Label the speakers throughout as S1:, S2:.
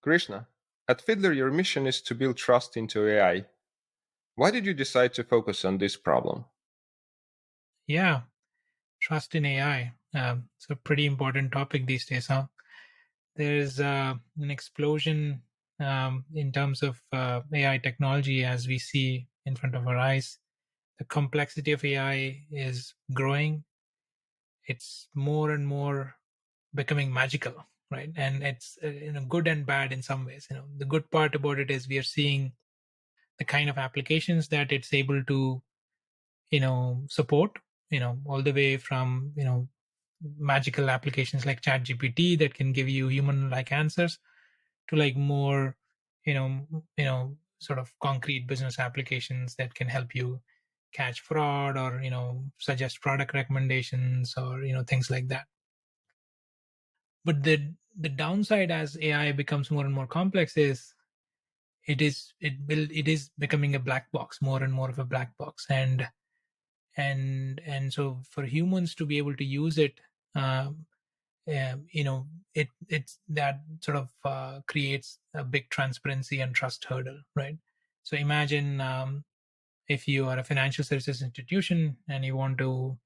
S1: Krishna, at Fiddler, your mission is to build trust into AI. Why did you decide to focus on this problem?
S2: Yeah, trust in AI. It's a pretty important topic these days, huh? There's an explosion in terms of AI technology as we see in front of our eyes. The complexity of AI is growing. It's more and more becoming magical, right? And it's good and bad in some ways. The good part about it is we are seeing the kind of applications that it's able to support, all the way from magical applications like chat gpt that can give you human like answers to like more sort of concrete business applications that can help you catch fraud or suggest product recommendations or things like that. But the downside as AI becomes more and more complex is it is becoming a black box, more and more of a black box. And so for humans to be able to use it, um, it's that sort of creates a big transparency and trust hurdle, right? So imagine, if you are a financial services institution and you want to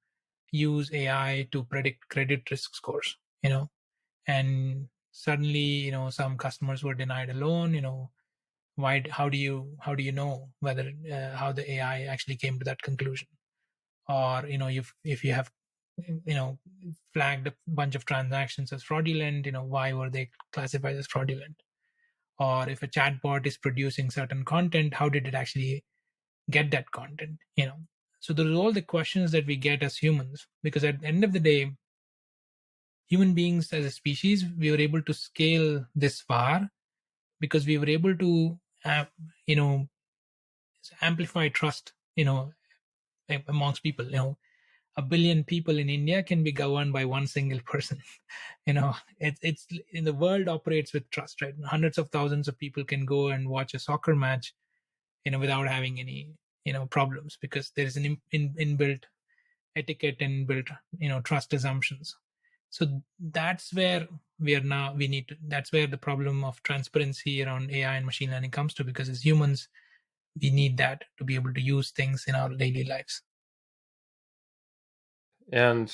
S2: use AI to predict credit risk scores, and suddenly some customers were denied a loan. Why? How do you know whether how the AI actually came to that conclusion? Or if you have flagged a bunch of transactions as fraudulent, why were they classified as fraudulent? Or if a chatbot is producing certain content, how did it actually get that content? So those are all the questions that we get as humans, because at the end of the day, human beings as a species, we were able to scale this far because we were able to you know amplify trust amongst people. 1 billion people in India can be governed by one single person. It's in the world operates with trust, right? Hundreds of thousands of people can go and watch a soccer match, without having any problems, because there is an inbuilt etiquette and built trust assumptions. So that's where we need to. That's where the problem of transparency around AI and machine learning comes to, because as humans, we need that to be able to use things in our daily lives.
S1: And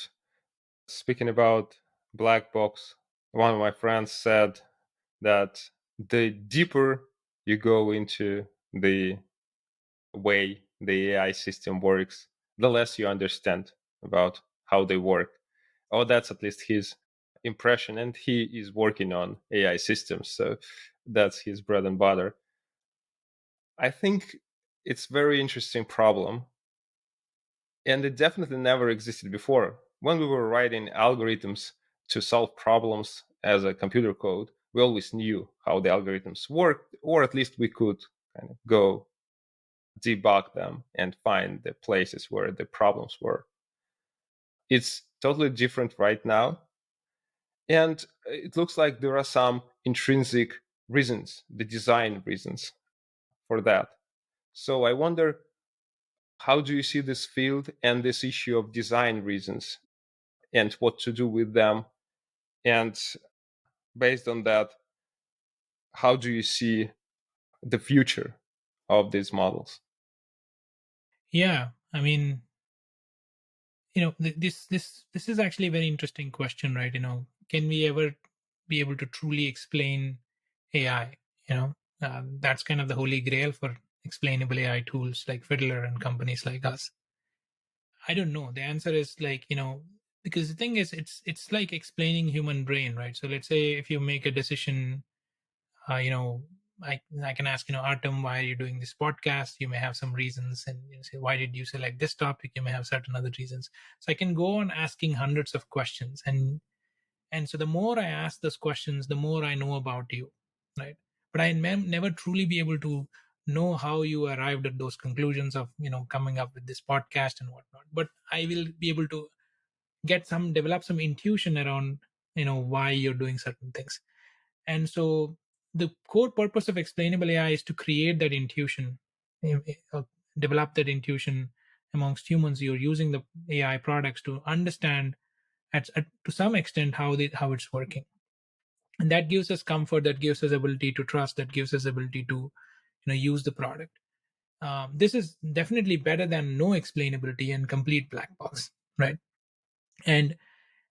S1: speaking about black box, one of my friends said that the deeper you go into the way the AI system works, the less you understand about how they work. Oh, that's at least his impression. And he is working on AI systems. So that's his bread and butter. I think it's very interesting problem. And it definitely never existed before. When we were writing algorithms to solve problems as a computer code, we always knew how the algorithms worked, or at least we could kind of go debug them and find the places where the problems were. It's totally different right now. And it looks like there are some intrinsic reasons, the design reasons for that. So I wonder, how do you see this field and this issue of design reasons and what to do with them? And based on that, how do you see the future of these models?
S2: Yeah, I mean, this is actually a very interesting question, right? Can we ever be able to truly explain AI? That's kind of the holy grail for explainable AI tools like Fiddler and companies like us. I don't know. The answer is like, because the thing is, it's like explaining human brain, right? So let's say if you make a decision, uh, you know I can ask, Artem, why are you doing this podcast? You may have some reasons. And say, why did you select this topic? You may have certain other reasons. So I can go on asking hundreds of questions, and so the more I ask those questions, the more I know about you, right? But I never truly be able to know how you arrived at those conclusions of coming up with this podcast and whatnot. But I will be able to develop some intuition around why you're doing certain things. And so the core purpose of explainable AI is to create that intuition, eh, develop that intuition amongst humans. You're using the AI products to understand to some extent how it's working. And that gives us comfort, that gives us ability to trust, that gives us ability to use the product. This is definitely better than no explainability and complete black box, right? and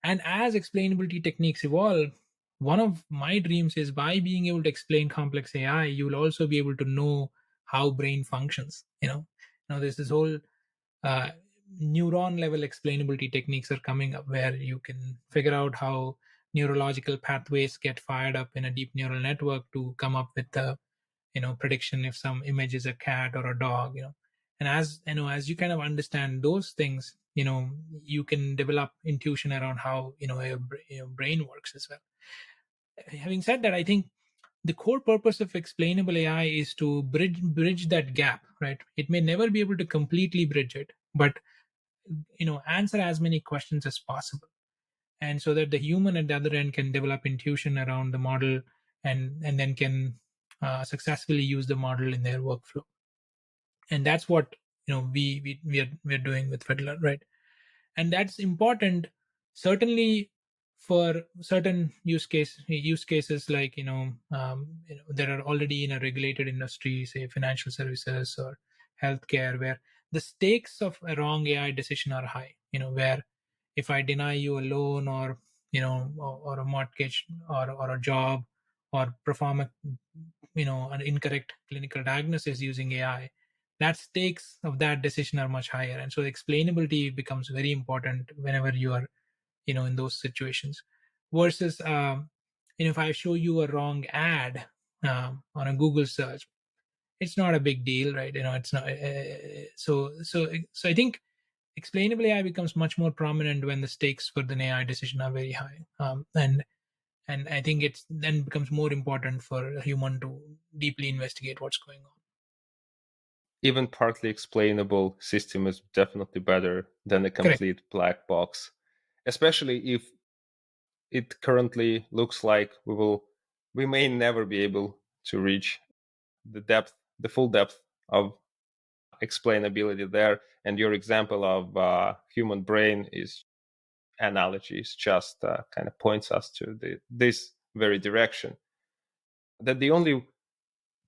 S2: and as explainability techniques evolve, one of my dreams is by being able to explain complex AI, you will also be able to know how brain functions. Now there's this whole uh, neuron level explainability techniques are coming up, where you can figure out how neurological pathways get fired up in a deep neural network to come up with the prediction if some image is a cat or a dog. And as as you kind of understand those things, you can develop intuition around how your brain works as well. Having said that, I think the core purpose of explainable AI is to bridge that gap, right? It may never be able to completely bridge it, but answer as many questions as possible, and so that the human at the other end can develop intuition around the model, and then can successfully use the model in their workflow. And that's what we're doing with Fiddler, right? And that's important, certainly for certain use cases, like that are already in a regulated industry, say financial services or healthcare, where the stakes of a wrong AI decision are high. Where if I deny you a loan, or or a mortgage, or a job, or perform an incorrect clinical diagnosis using AI, that stakes of that decision are much higher, and so explainability becomes very important whenever you are in those situations. Versus if I show you a wrong ad on a Google search, it's not a big deal, right? It's not so I think explainable AI becomes much more prominent when the stakes for the AI decision are very high. And I think it's then becomes more important for a human to deeply investigate what's going on.
S1: Even partly explainable system is definitely better than a
S2: Correct.
S1: complete black box, especially if it currently looks like we may never be able to reach the full depth of explainability there. And your example of human brain is analogies just kind of points us to this very direction. That the only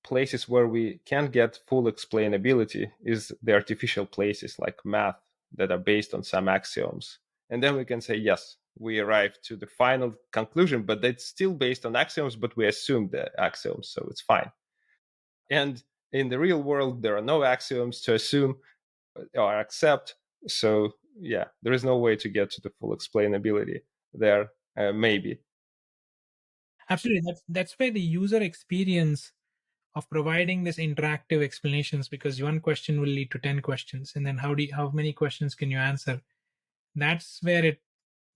S1: places where we can get full explainability is the artificial places like math that are based on some axioms. And then we can say, yes, we arrived to the final conclusion, but it's still based on axioms, but we assume the axioms, so it's fine. And in the real world, there are no axioms to assume or accept. So, yeah, there is no way to get to the full explainability there, maybe.
S2: Absolutely. That's where the user experience of providing this interactive explanations, because one question will lead to 10 questions, and then how many questions can you answer? That's where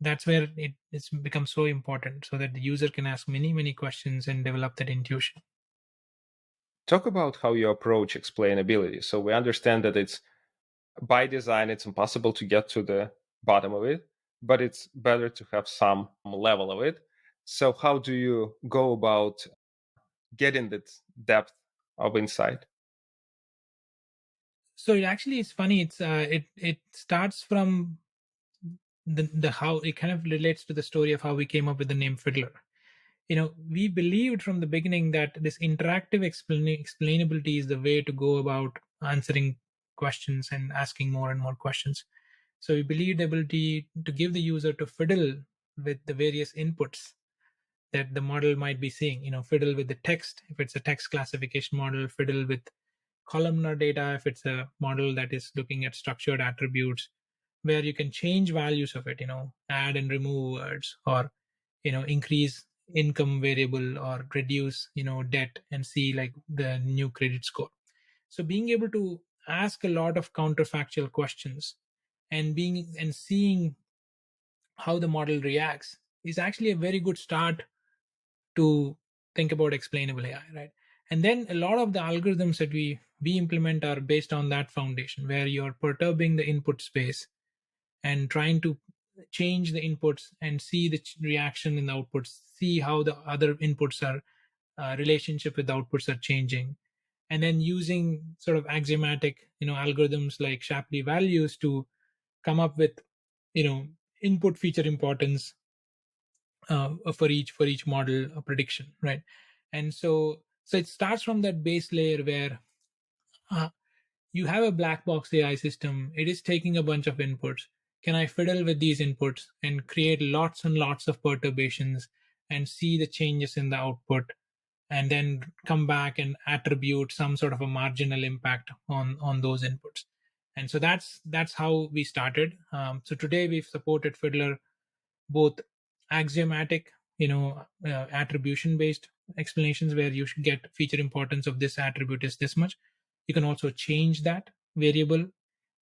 S2: it's become so important, so that the user can ask many questions and develop that intuition.
S1: Talk about how you approach explainability. So we understand that it's by design, it's impossible to get to the bottom of it, but it's better to have some level of it. So how do you go about getting that depth of insight?
S2: So it actually is funny. It starts from the how it kind of relates to the story of how we came up with the name Fiddler. We believed from the beginning that this interactive explainability is the way to go about answering questions and asking more and more questions. So we believe the ability to give the user to fiddle with the various inputs that the model might be seeing. Fiddle with the text if it's a text classification model, fiddle with columnar data if it's a model that is looking at structured attributes, where you can change values of it, add and remove words, or increase income variable, or reduce debt and see like the new credit score. So being able to ask a lot of counterfactual questions, and seeing how the model reacts, is actually a very good start to think about explainable AI, right? And then a lot of the algorithms that we implement are based on that foundation, where you're perturbing the input space and trying to change the inputs and see the reaction in the outputs, see how the other inputs are relationship with the outputs are changing, and then using sort of axiomatic algorithms like Shapley values to come up with you know input feature importance for each model prediction, right? And so it starts from that base layer where uh, you have a black box AI system. It is taking a bunch of inputs. Can I fiddle with these inputs and create lots and lots of perturbations and see the changes in the output, and then come back and attribute some sort of a marginal impact on those inputs? And so that's how we started. So today we've supported Fiddler both axiomatic, attribution based explanations where you should get feature importance of this attribute is this much. You can also change that variable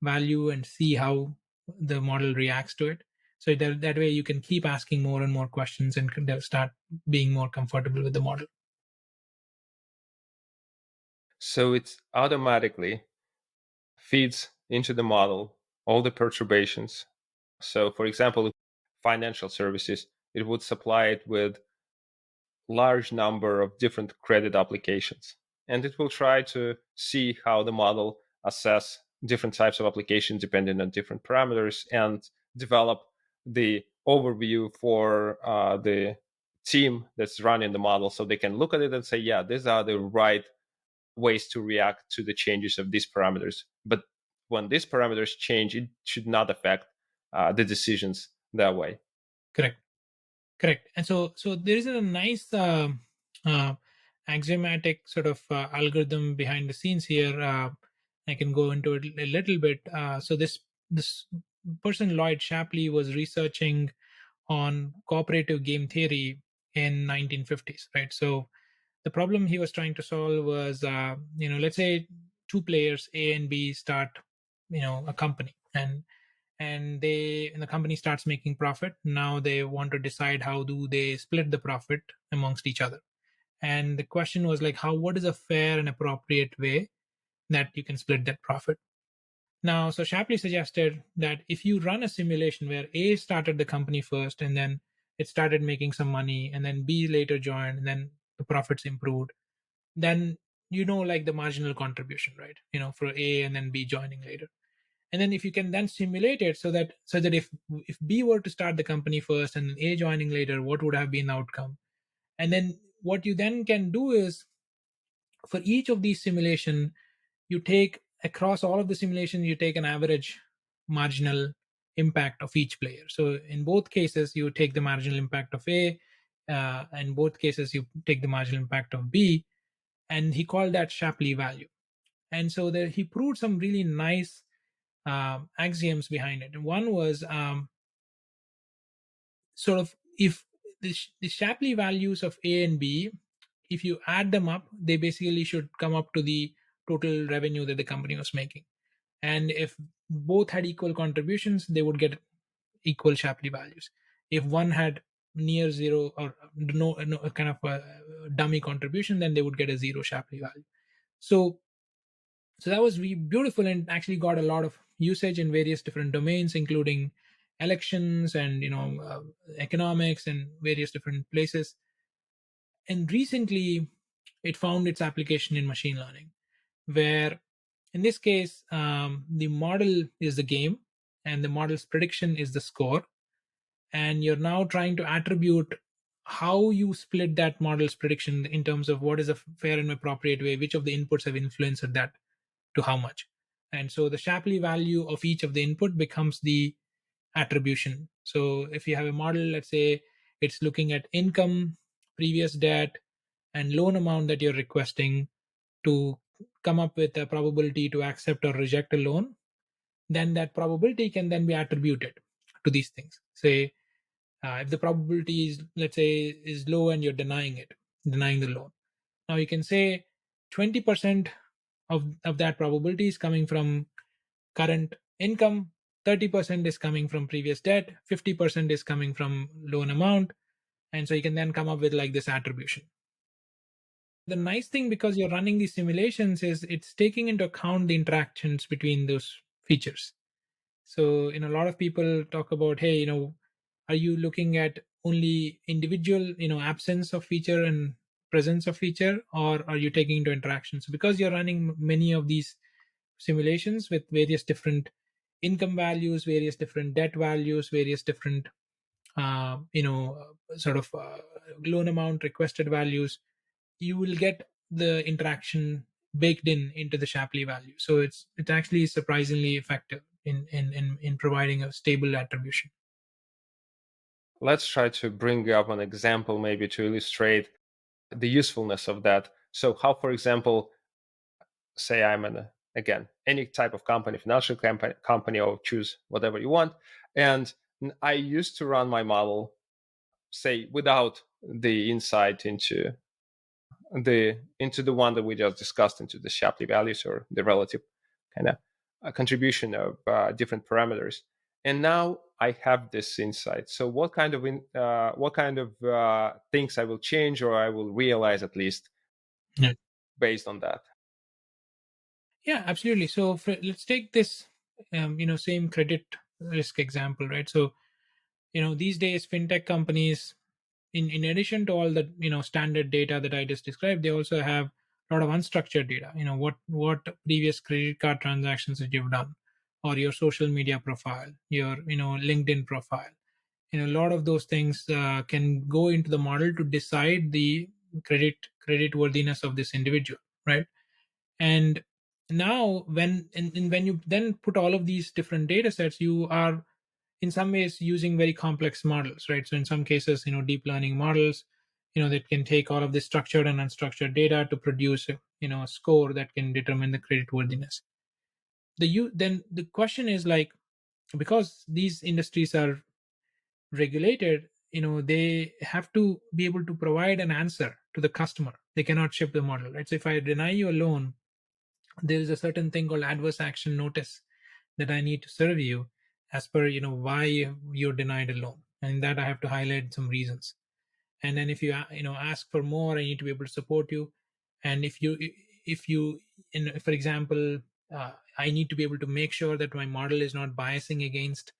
S2: value and see how the model reacts to it. So that way you can keep asking more and more questions and start being more comfortable with the model.
S1: So it automatically feeds into the model all the perturbations. So, for example, financial services, it would supply it with large number of different credit applications, and it will try to see how the model assess different types of applications depending on different parameters, and develop the overview for the team that's running the model, so they can look at it and say, yeah, these are the right ways to react to the changes of these parameters. But when these parameters change, it should not affect the decisions that way.
S2: Correct. Correct. And so there is a nice uh, axiomatic sort of algorithm behind the scenes here. I can go into it a little bit. So this person Lloyd Shapley was researching on cooperative game theory in 1950s, right? So the problem he was trying to solve was, let's say two players A and B start, a company, and the company starts making profit. Now they want to decide how do they split the profit amongst each other. And the question was like, how what is a fair and appropriate way that you can split that profit? Now, so Shapley suggested that if you run a simulation where A started the company first and then it started making some money, and then B later joined and then the profits improved, then like the marginal contribution, right? For A and then B joining later. And then if you can then simulate it so that if B were to start the company first and A joining later, what would have been the outcome? And then what you then can do is, for each of these simulation, you take across all of the simulations, you take an average marginal impact of each player. So in both cases you take the marginal impact of A, in both cases you take the marginal impact of B, and he called that Shapley value. And so there he proved some really nice axioms behind it. And one was, sort of, if the Shapley values of A and B, if you add them up, they basically should come up to the total revenue that the company was making. And if both had equal contributions, they would get equal Shapley values. If one had near zero or no kind of a dummy contribution, then they would get a zero Shapley value. So so that was really beautiful and actually got a lot of usage in various different domains, including elections and economics and various different places. And recently it found its application in machine learning, where in this case, the model is the game and the model's prediction is the score, and you're now trying to attribute how you split that model's prediction in terms of what is a fair and appropriate way, which of the inputs have influenced that to how much. And so the Shapley value of each of the input becomes the attribution. So if you have a model, let's say it's looking at income, previous debt, and loan amount that you're requesting to come up with a probability to accept or reject a loan, then that probability can then be attributed to these things. Say, if the probability is, let's say, is low and you're denying the loan. Now you can say 20% of that probability is coming from current income, 30% is coming from previous debt, 50% is coming from loan amount. And so you can then come up with like this attribution. The nice thing, because you're running these simulations, is it's taking into account the interactions between those features. So, a lot of people talk about, hey, are you looking at only individual, absence of feature and presence of feature, or are you taking into interactions? Because you're running many of these simulations with various different income values, various different debt values, various different sort of loan amount, requested values, you will get the interaction baked into the Shapley value. So it's actually surprisingly effective in providing a stable attribution.
S1: Let's try to bring up an example maybe to illustrate the usefulness of that. So how, for example, say I'm in again any type of company, financial company, or choose whatever you want, and I used to run my model, say, without the insight into the one that we just discussed, into the Shapley values, or the relative kind of contribution of different parameters. And now I have this insight. So what kind of things I will change, or I will realize at least,
S2: Yeah.
S1: based on that?
S2: Yeah, absolutely. So let's take this, same credit risk example, right? So these days fintech companies, in addition to all the standard data that I just described, they also have a lot of unstructured data. What previous credit card transactions that you've done, or your social media profile, your LinkedIn profile. A lot of those things can go into the model to decide the credit worthiness of this individual, right? And now when you then put all of these different data sets, you are in some ways using very complex models, right? So in some cases, deep learning models, that can take all of this structured and unstructured data to produce a score that can determine the credit worthiness. Then the question is, like, because these industries are regulated, they have to be able to provide an answer to the customer. They cannot ship the model, right? So if I deny you a loan, there is a certain thing called adverse action notice that I need to serve you, as per why you're denied a loan, and that I have to highlight some reasons. And then if you ask for more, I need to be able to support you. And if you for example, I need to be able to make sure that my model is not biasing against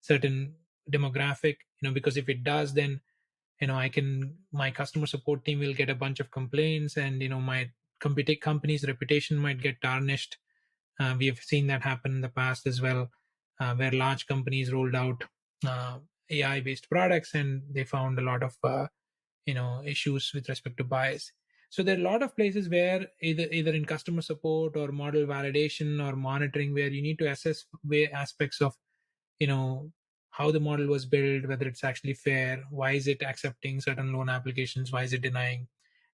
S2: certain demographic, because if it does, then my customer support team will get a bunch of complaints, and my company's reputation might get tarnished. We have seen that happen in the past as well, where large companies rolled out uh, AI based products, and they found a lot of issues with respect to bias. So there are a lot of places where either in customer support or model validation or monitoring, where you need to assess aspects of you know how the model was built, whether it's actually fair, why is it accepting certain loan applications, why is it denying.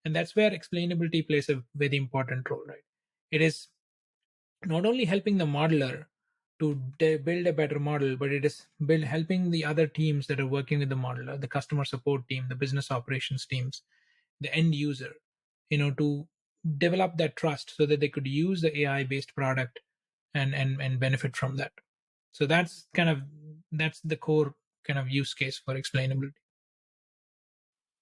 S2: And that's where explainability plays a very important role, right? It is not only helping the modeler to build a better model, but it is helping the other teams that are working with the modeler, the customer support team, the business operations teams, the end user, to develop that trust so that they could use the AI based product and benefit from that. So that's the core kind of use case for explainability.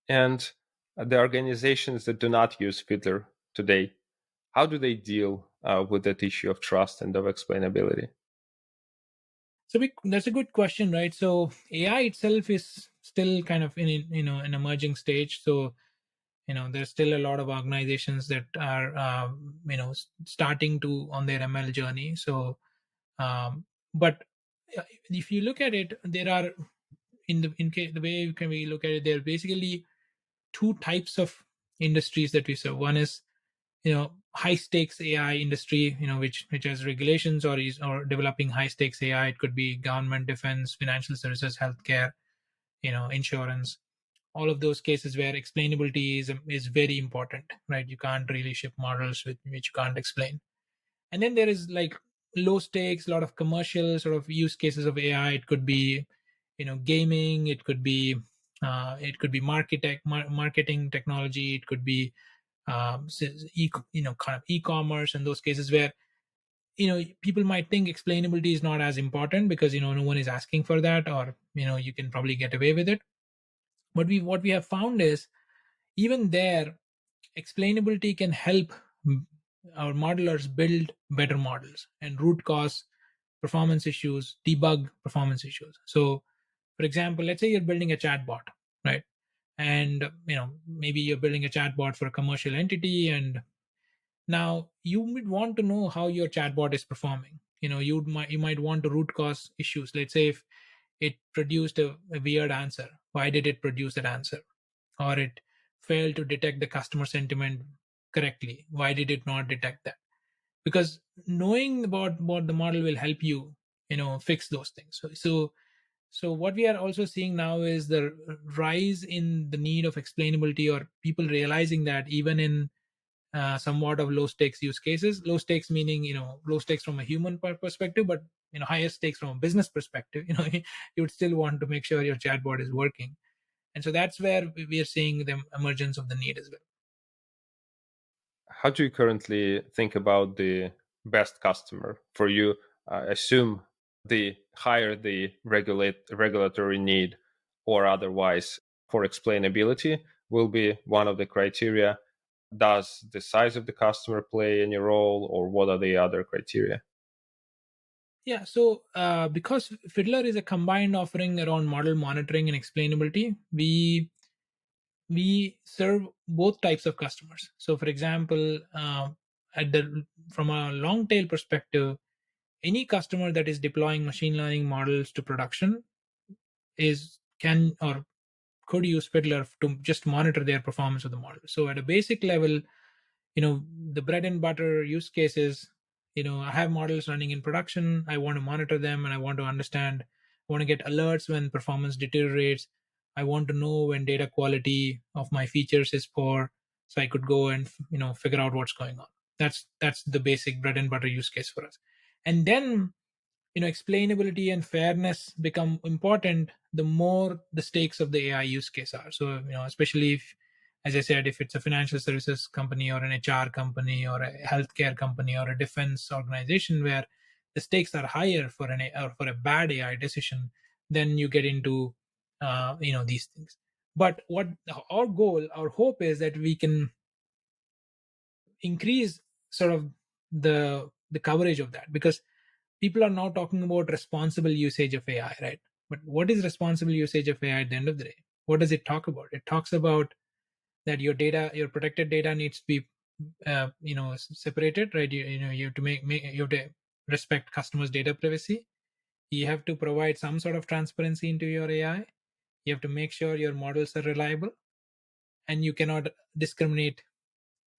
S1: And the organizations that do not use Fiddler today, how do they deal with that issue of trust and of explainability?
S2: So that's a good question, right? So AI itself is still kind of in an emerging stage. So there's still a lot of organizations that are starting to on their ML journey. So but if you look at it, there are in case the way we look at it, there are basically two types of industries that we serve. One is high stakes AI industry, which has regulations, or developing high stakes AI. It could be government, defense, financial services, healthcare, insurance. All of those cases where explainability is very important, right? You can't really ship models with which you can't explain. And then there is like low stakes, a lot of commercial sort of use cases of AI. It could be gaming, it could be marketing technology, it could be kind of e-commerce, and those cases where people might think explainability is not as important because no one is asking for that, or you can probably get away with it. But what we have found is, even there, explainability can help our modelers build better models and root cause performance issues, debug performance issues. So for example, let's say you're building a chatbot, right? And maybe you're building a chatbot for a commercial entity, and now you would want to know how your chatbot is performing. You might want to root cause issues. Let's say if it produced a weird answer. Why did it produce that answer? Or it failed to detect the customer sentiment correctly. Why did it not detect that? Because knowing about what the model will help you, fix those things. So what we are also seeing now is the rise in the need of explainability, or people realizing that even in somewhat of low stakes use cases. Low stakes meaning, low stakes from a human perspective, but higher stakes from a business perspective. You would still want to make sure your chatbot is working, and so that's where we are seeing the emergence of the need as well.
S1: How do you currently think about the best customer for you? I assume the higher the regulatory need or otherwise for explainability will be one of the criteria. Does the size of the customer play any role, or what are the other criteria?
S2: Yeah, so because Fiddler is a combined offering around model monitoring and explainability, we serve both types of customers. So for example, at the from a long tail perspective, any customer that is deploying machine learning models to production is can or could use Fiddler to just monitor their performance of the model. So at a basic level, the bread and butter use cases, I have models running in production. I want to monitor them, and I want to understand. I want to get alerts when performance deteriorates. I want to know when data quality of my features is poor, so I could go and figure out what's going on. That's the basic bread and butter use case for us. And then explainability and fairness become important the more the stakes of the AI use case are. So especially if, as I said, if it's a financial services company or an HR company or a healthcare company or a defense organization where the stakes are higher for or for a bad AI decision, then you get into these things. But what our goal, our hope is that we can increase sort of the coverage of that, because people are now talking about responsible usage of AI, right? But what is responsible usage of AI at the end of the day? What does it talk about? It talks about that your data, your protected data, needs to be, separated, right? You have to you have to respect customers' data privacy. You have to provide some sort of transparency into your AI. You have to make sure your models are reliable, and you cannot discriminate,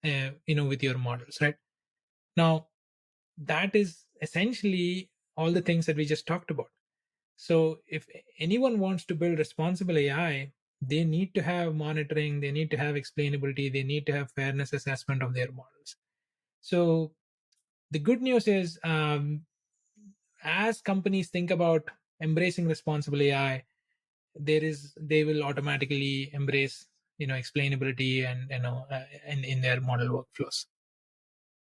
S2: with your models, right? Now, that is essentially all the things that we just talked about. So if anyone wants to build responsible AI, they need to have monitoring, they need to have explainability, they need to have fairness assessment of their models. So the good news is, as companies think about embracing responsible AI, they will automatically embrace explainability and in their model workflows.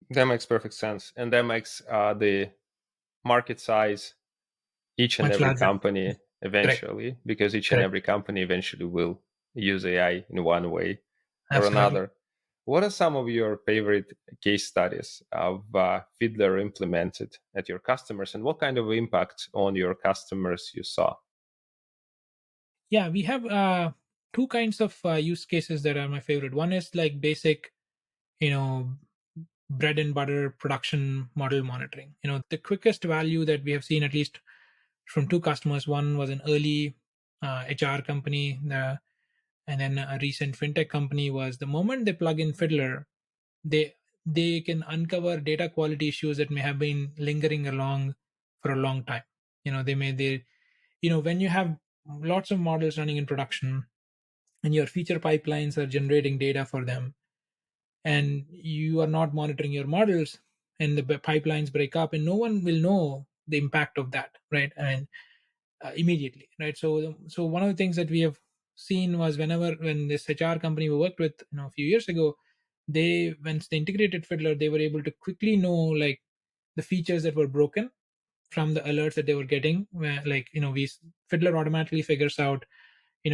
S1: That makes perfect sense, and that makes the market size each and
S2: Much
S1: every
S2: larger.
S1: company
S2: Correct.
S1: eventually, because each and
S2: Correct.
S1: every company eventually will use AI in one way or
S2: Absolutely.
S1: another. What are some of your favorite case studies of Fiddler implemented at your customers, and what kind of impact on your customers you saw?
S2: Yeah, we have two kinds of use cases that are my favorite. One is like basic, you know, bread and butter production model monitoring. The quickest value that we have seen, at least from two customers, one was an early HR company, and then a recent fintech company, was the moment they plug in Fiddler, they they can uncover data quality issues that may have been lingering along for a long time. When you have lots of models running in production and your feature pipelines are generating data for them, and you are not monitoring your models, and the pipelines break up, and no one will know the impact of that, right? And immediately, right? So one of the things that we have seen was, when this HR company we worked with a few years ago, they once they integrated Fiddler, they were able to quickly know, like, the features that were broken from the alerts that they were getting, where, like, we Fiddler automatically figures out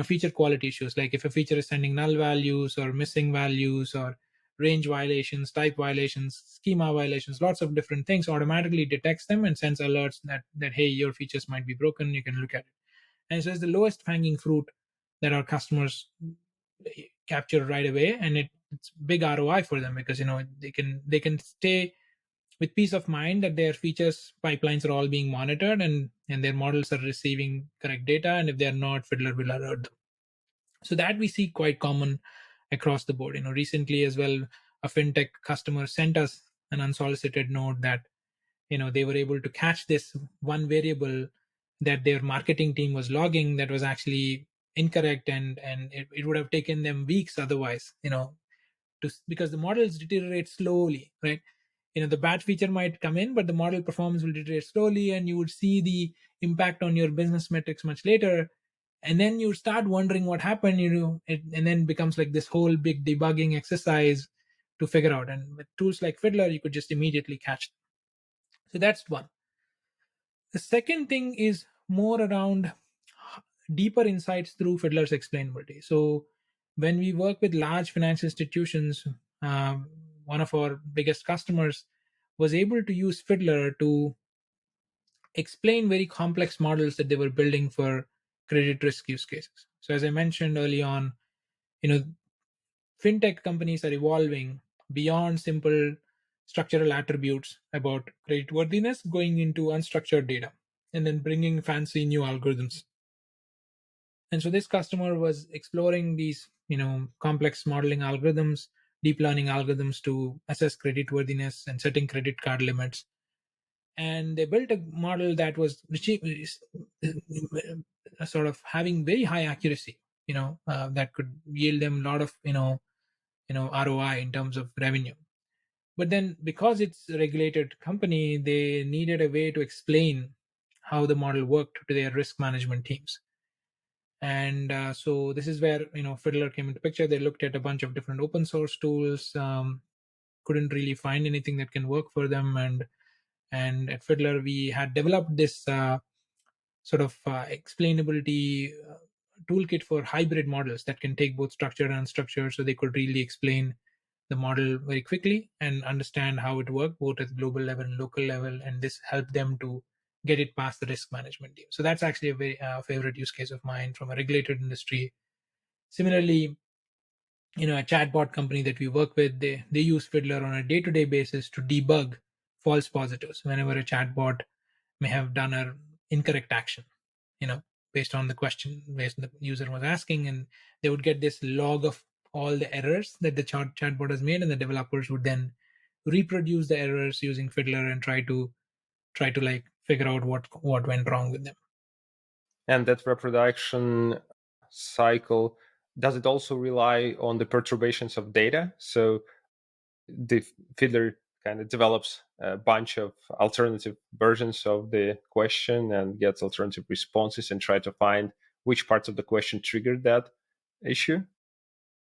S2: feature quality issues, like if a feature is sending null values or missing values or range violations, type violations, schema violations, lots of different things, automatically detects them and sends alerts that hey, your features might be broken, you can look at it. And so it's the lowest hanging fruit that our customers capture right away, and it's big ROI for them, because they can stay with peace of mind that their features pipelines are all being monitored, and their models are receiving correct data, and if they are not, Fiddler will alert them. So that we see quite common across the board. Recently as well, a fintech customer sent us an unsolicited note that they were able to catch this one variable that their marketing team was logging that was actually incorrect, and it would have taken them weeks otherwise, because the models deteriorate slowly, right? The bad feature might come in, but the model performance will deteriorate slowly, and you would see the impact on your business metrics much later. And then you start wondering what happened, and then becomes like this whole big debugging exercise to figure out. And with tools like Fiddler, you could just immediately catch them. So that's one. The second thing is more around deeper insights through Fiddler's explainability. So when we work with large financial institutions, one of our biggest customers was able to use Fiddler to explain very complex models that they were building for credit risk use cases. So as I mentioned early on, you know, fintech companies are evolving beyond simple structural attributes about creditworthiness, going into unstructured data, and then bringing fancy new algorithms. And so this customer was exploring these, complex modeling algorithms, deep learning algorithms to assess creditworthiness and setting credit card limits. And they built a model that was sort of having very high accuracy, that could yield them a lot of, ROI in terms of revenue. But then, because it's a regulated company, they needed a way to explain how the model worked to their risk management teams. And so this is where Fiddler came into picture. They looked at a bunch of different open source tools, couldn't really find anything that can work for them, and at Fiddler we had developed this sort of explainability toolkit for hybrid models that can take both structured and unstructured, so they could really explain the model very quickly and understand how it worked both at global level and local level, and this helped them to get it past the risk management team. So that's actually a very favorite use case of mine from a regulated industry. Similarly, a chatbot company that we work with, they use Fiddler on a day-to-day basis to debug false positives whenever a chatbot may have done an incorrect action, you know based on the question based on the user was asking, and they would get this log of all the errors that the chatbot has made, and the developers would then reproduce the errors using Fiddler and try to like figure out what went wrong with them.
S1: And that reproduction cycle, does it also rely on the perturbations of data? So the Fiddler kind of develops a bunch of alternative versions of the question and gets alternative responses and try to find which parts of the question triggered that issue.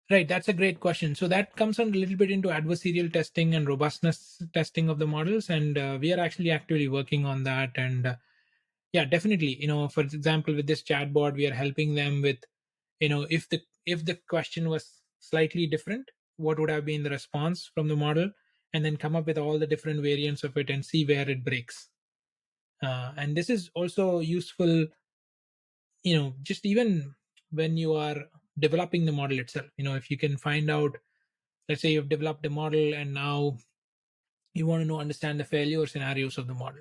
S2: Right, that's a great question. So that comes on a little bit into adversarial testing and robustness testing of the models, and we are actually actively working on that. And yeah, definitely, for example, with this chatbot, we are helping them with, if the question was slightly different, what would have been the response from the model, and then come up with all the different variants of it and see where it breaks. And this is also useful, just even when you are developing the model itself. If you can find out, let's say you've developed a model and now you want to understand the failure scenarios of the model.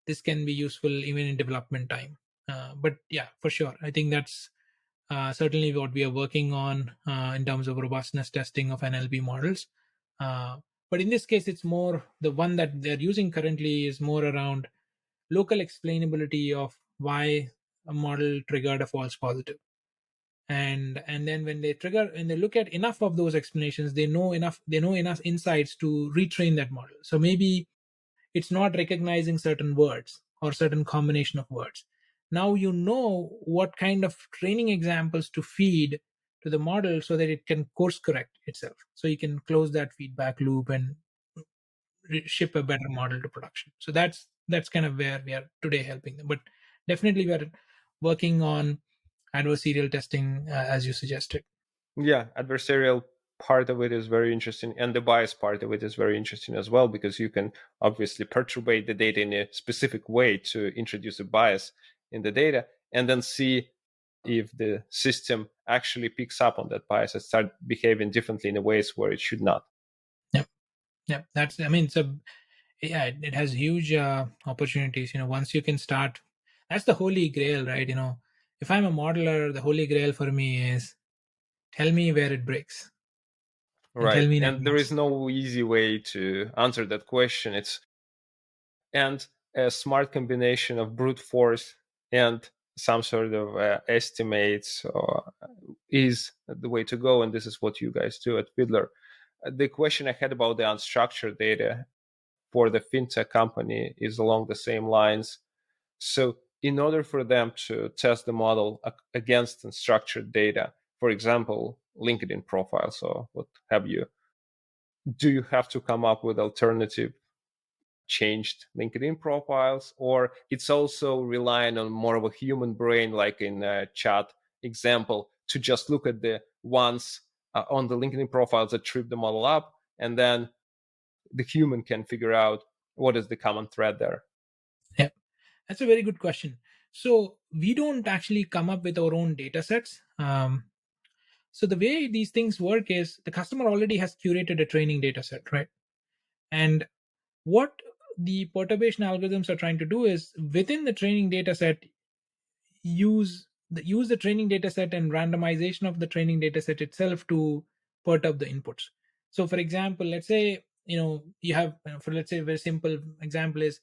S2: This can be useful even in development time. But yeah, for sure, I think that's certainly what we are working on in terms of robustness testing of NLP models. But in this case, it's more, the one that they're using currently is more around local explainability of why a model triggered a false positive. And then when they look at enough of those explanations, they know enough insights to retrain that model. So maybe it's not recognizing certain words or certain combination of words. Now you know what kind of training examples to feed to the model so that it can course correct itself, so you can close that feedback loop and ship a better model to production. So that's kind of where we are today helping them. But definitely we are working on adversarial testing, as you suggested.
S1: Yeah, adversarial part of it is very interesting, and the bias part of it is very interesting as well, because you can obviously perturbate the data in a specific way to introduce a bias in the data, and then see if the system actually picks up on that bias and start behaving differently in the ways where it should not.
S2: Yeah, yeah, that's, I mean, it's a Yeah, it has huge opportunities. Once you can start, that's the holy grail, right? If I'm a modeler, the holy grail for me is tell me where it breaks and tell
S1: Right.
S2: me in
S1: And there is
S2: advance.
S1: no easy way to answer that question. It's and a smart combination of brute force and some sort of estimates is the way to go. And this is what you guys do at Fiddler. The question I had about the unstructured data for the fintech company is along the same lines. So, in order for them to test the model against unstructured data, for example, LinkedIn profiles or what have you, do you have to come up with alternative changed LinkedIn profiles, or it's also relying on more of a human brain, like in a chat example, to just look at the ones on the LinkedIn profiles that trip the model up, and then the human can figure out what is the common thread there.
S2: Yeah, that's a very good question. So we don't actually come up with our own data sets. So the way these things work is the customer already has curated a training data set, right? And what the perturbation algorithms are trying to do is within the training data set use the training data set and randomization of the training data set itself to perturb the inputs. So for example, let's say you have for let's say a very simple example is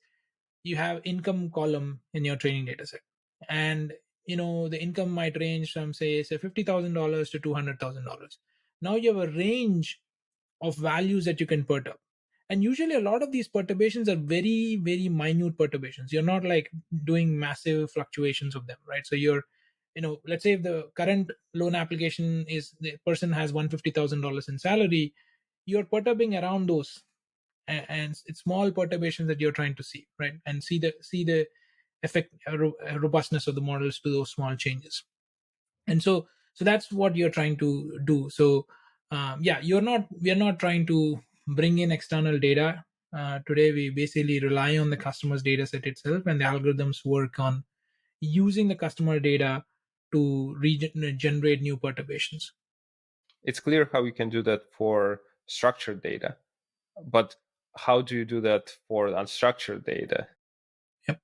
S2: you have income column in your training data set, and the income might range from say $50,000 to $200,000. Now you have a range of values that you can perturb, and usually a lot of these perturbations are very very minute perturbations. You're not like doing massive fluctuations of them, right? So let's say if the current loan application is the person has $150,000 in salary, you're perturbing around those, and it's small perturbations that you're trying to see, right? And see the effect robustness of the models to those small changes. And so that's what you're trying to do. So yeah, we're not trying to bring in external data. Today we basically rely on the customer's data set itself, and the algorithms work on using the customer data to generate new perturbations.
S1: It's clear how you can do that for structured data, but how do you do that for unstructured data?
S2: Yep.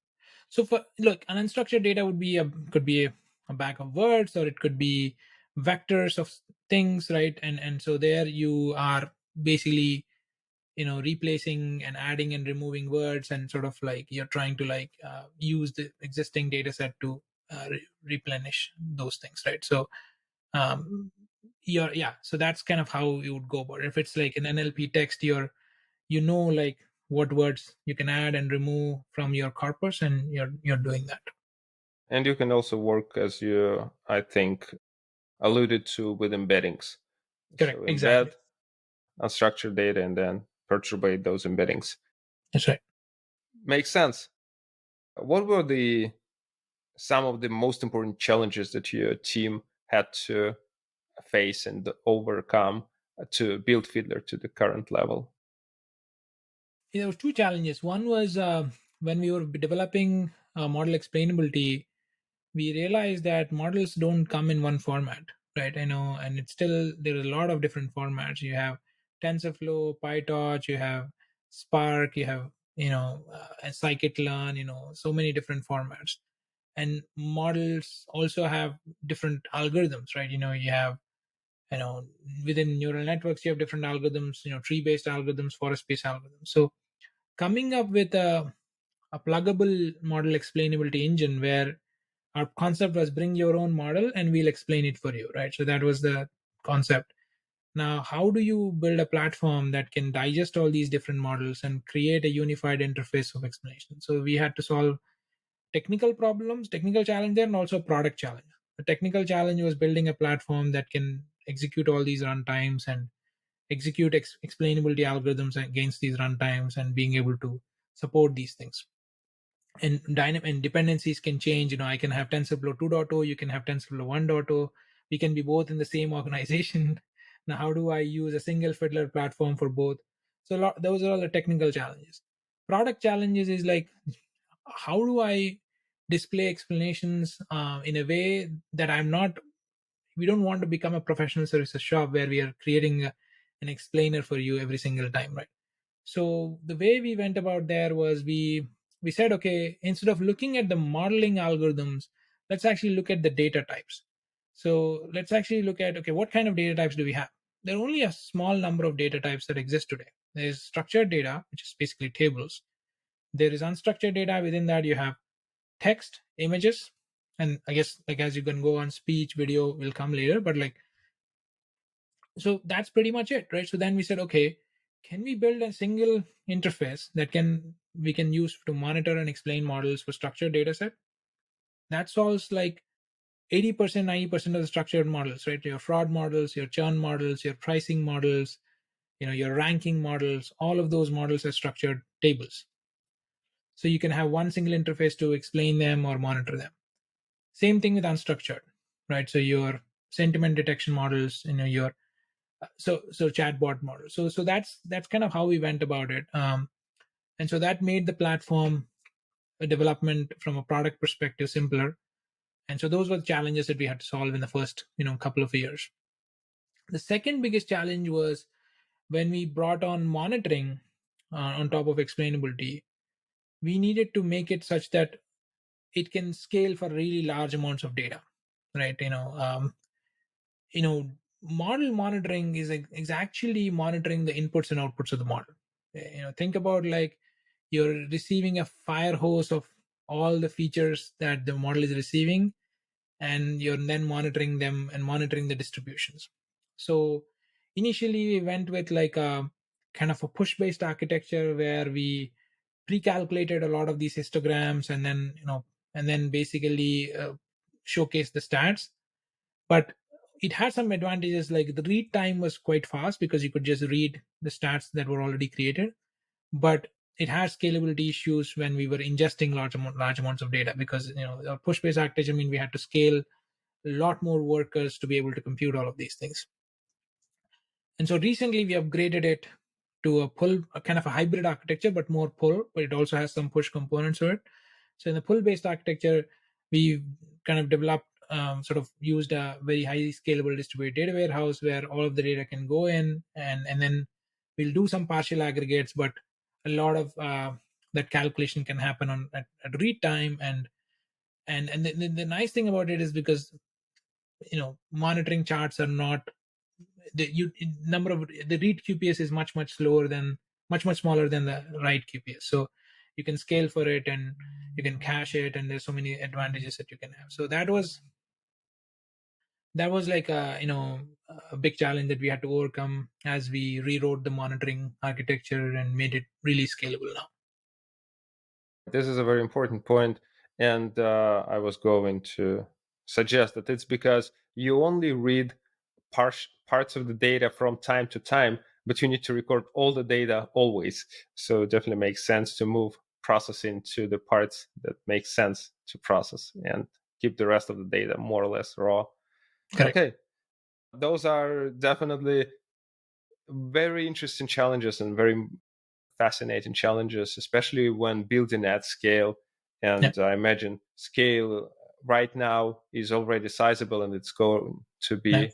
S2: So for look, an unstructured data could be a bag of words, or it could be vectors of things, right? And so there you are basically replacing and adding and removing words, and sort of like you're trying to like use the existing data set to replenish those things, right? So um you're yeah, so that's kind of how you would go about it. If it's like an NLP text, like what words you can add and remove from your corpus, and you're doing that.
S1: And you can also work, as you, I think, alluded to, with embeddings. So
S2: Correct, exactly.
S1: embed unstructured data and then perturbate those embeddings.
S2: That's right.
S1: Makes sense. What were the some of the most important challenges that your team had to face and overcome to build Fiddler to the current level?
S2: There were two challenges. One was when we were developing model explainability, we realized that models don't come in one format, right? And it's still there are a lot of different formats. You have TensorFlow, PyTorch, you have Spark, you have scikit-learn, so many different formats. And models also have different algorithms, right? You have you know within neural networks you have different algorithms, tree based algorithms, forest based algorithms. So coming up with a pluggable model explainability engine where our concept was bring your own model and we'll explain it for you, right? So that was the concept. Now how do you build a platform that can digest all these different models and create a unified interface of explanation? So we had to solve technical challenge there, and also product challenge. The technical challenge was building a platform that can execute all these runtimes and execute explainability algorithms against these runtimes, and being able to support these things. And and dependencies can change. I can have TensorFlow 2.0, you can have TensorFlow 1.0. We can be both in the same organization. Now how do I use a single Fiddler platform for both? So those are all the technical challenges. Product challenges is like, how do I display explanations in a way that I'm not we don't want to become a professional services shop where we are creating an explainer for you every single time, right? So the way we went about there was we said, okay, instead of looking at the modeling algorithms, let's actually look at the data types. So let's actually look at, okay, what kind of data types do we have? There are only a small number of data types that exist today. There's structured data, which is basically tables. There is unstructured data. Within that, you have text, images, and I guess, like, as you can go on, speech, video will come later, but like, so that's pretty much it, right? So then we said, okay, can we build a single interface that can we can use to monitor and explain models for structured data set? That solves like 80%, 90% of the structured models, right? Your fraud models, your churn models, your pricing models, your ranking models, all of those models are structured tables. So you can have one single interface to explain them or monitor them. Same thing with unstructured, right? So your sentiment detection models, your so chatbot model. So that's kind of how we went about it. And so that made the platform development from a product perspective simpler. And so those were the challenges that we had to solve in the first couple of years. The second biggest challenge was when we brought on monitoring on top of explainability. We needed to make it such that it can scale for really large amounts of data, right? You know Model monitoring is actually monitoring the inputs and outputs of the model. Think about, like, you're receiving a fire hose of all the features that the model is receiving, and you're then monitoring them and monitoring the distributions. So initially we went with like a kind of a push based architecture where we pre-calculated a lot of these histograms, and then basically showcase the stats. But it had some advantages, like the read time was quite fast because you could just read the stats that were already created. But it had scalability issues when we were ingesting large amounts of data, because our push based architecture mean we had to scale a lot more workers to be able to compute all of these things. And so recently we upgraded it to a kind of a hybrid architecture, but more pull, but it also has some push components to it. So in the pull based architecture, we kind of developed, sort of used a very highly scalable distributed data warehouse where all of the data can go in, and then we'll do some partial aggregates, but a lot of that calculation can happen at read time. And the nice thing about it is, because monitoring charts are not the number of the read QPS is much smaller than the write QPS. So you can scale for it, and you can cache it, and there's so many advantages that you can have. So that was like a big challenge that we had to overcome as we rewrote the monitoring architecture and made it really scalable now.
S1: This is a very important point, and I was going to suggest that it's because you only read parts of the data from time to time, but you need to record all the data always. So it definitely makes sense to move processing to the parts that make sense to process and keep the rest of the data more or less raw.
S2: Correct.
S1: Okay, those are definitely very interesting challenges and very fascinating challenges, especially when building at scale.
S2: Yeah.
S1: And I imagine scale right now is already sizable and it's going to
S2: Yeah.
S1: be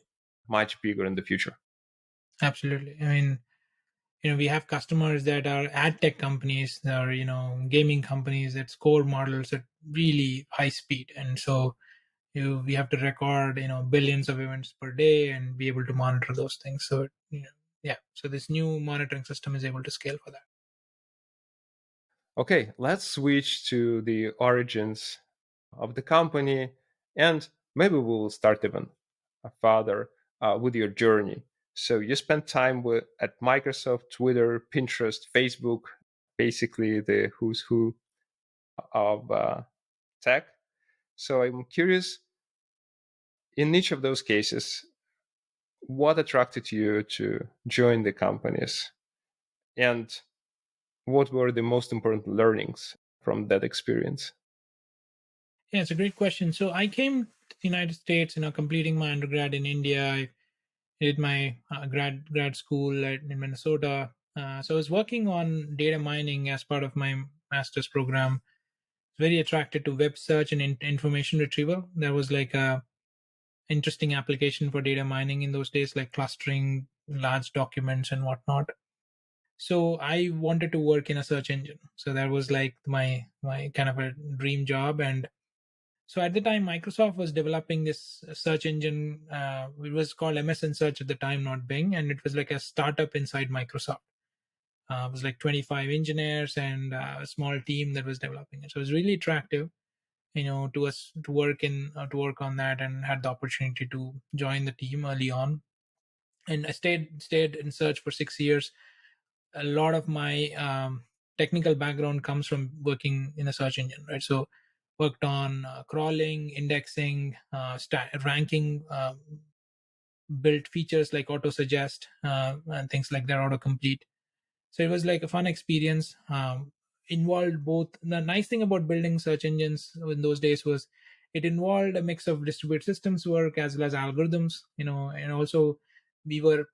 S1: much bigger in the future.
S2: Absolutely. I mean, we have customers that are ad tech companies, that are gaming companies that score models at really high speed, and so we have to record billions of events per day and be able to monitor those things. So yeah, so this new monitoring system is able to scale for that.
S1: Okay, let's switch to the origins of the company, and maybe we'll start even further with your journey. So you spent time at Microsoft, Twitter, Pinterest, Facebook, basically the who's who of tech. So I'm curious, in each of those cases, what attracted you to join the companies, and what were the most important learnings from that experience?
S2: Yeah, it's a great question. So I came to the United States, completing my undergrad in India. I did my grad school in Minnesota. So I was working on data mining as part of my master's program. Very attracted to web search and information retrieval. That was like a interesting application for data mining in those days, like clustering large documents and whatnot. So I wanted to work in a search engine. So that was like my kind of a dream job. And so at the time, Microsoft was developing this search engine. It was called MSN Search at the time, not Bing, and it was like a startup inside Microsoft. It was like 25 engineers and a small team that was developing it. So it was really attractive, to us to work on that, and had the opportunity to join the team early on. And I stayed in search for 6 years. A lot of my technical background comes from working in a search engine, right? So worked on crawling, indexing, ranking, built features like auto suggest, and things like that, auto complete. So it was like a fun experience. Involved both. The nice thing about building search engines in those days was it involved a mix of distributed systems work as well as algorithms, and also we were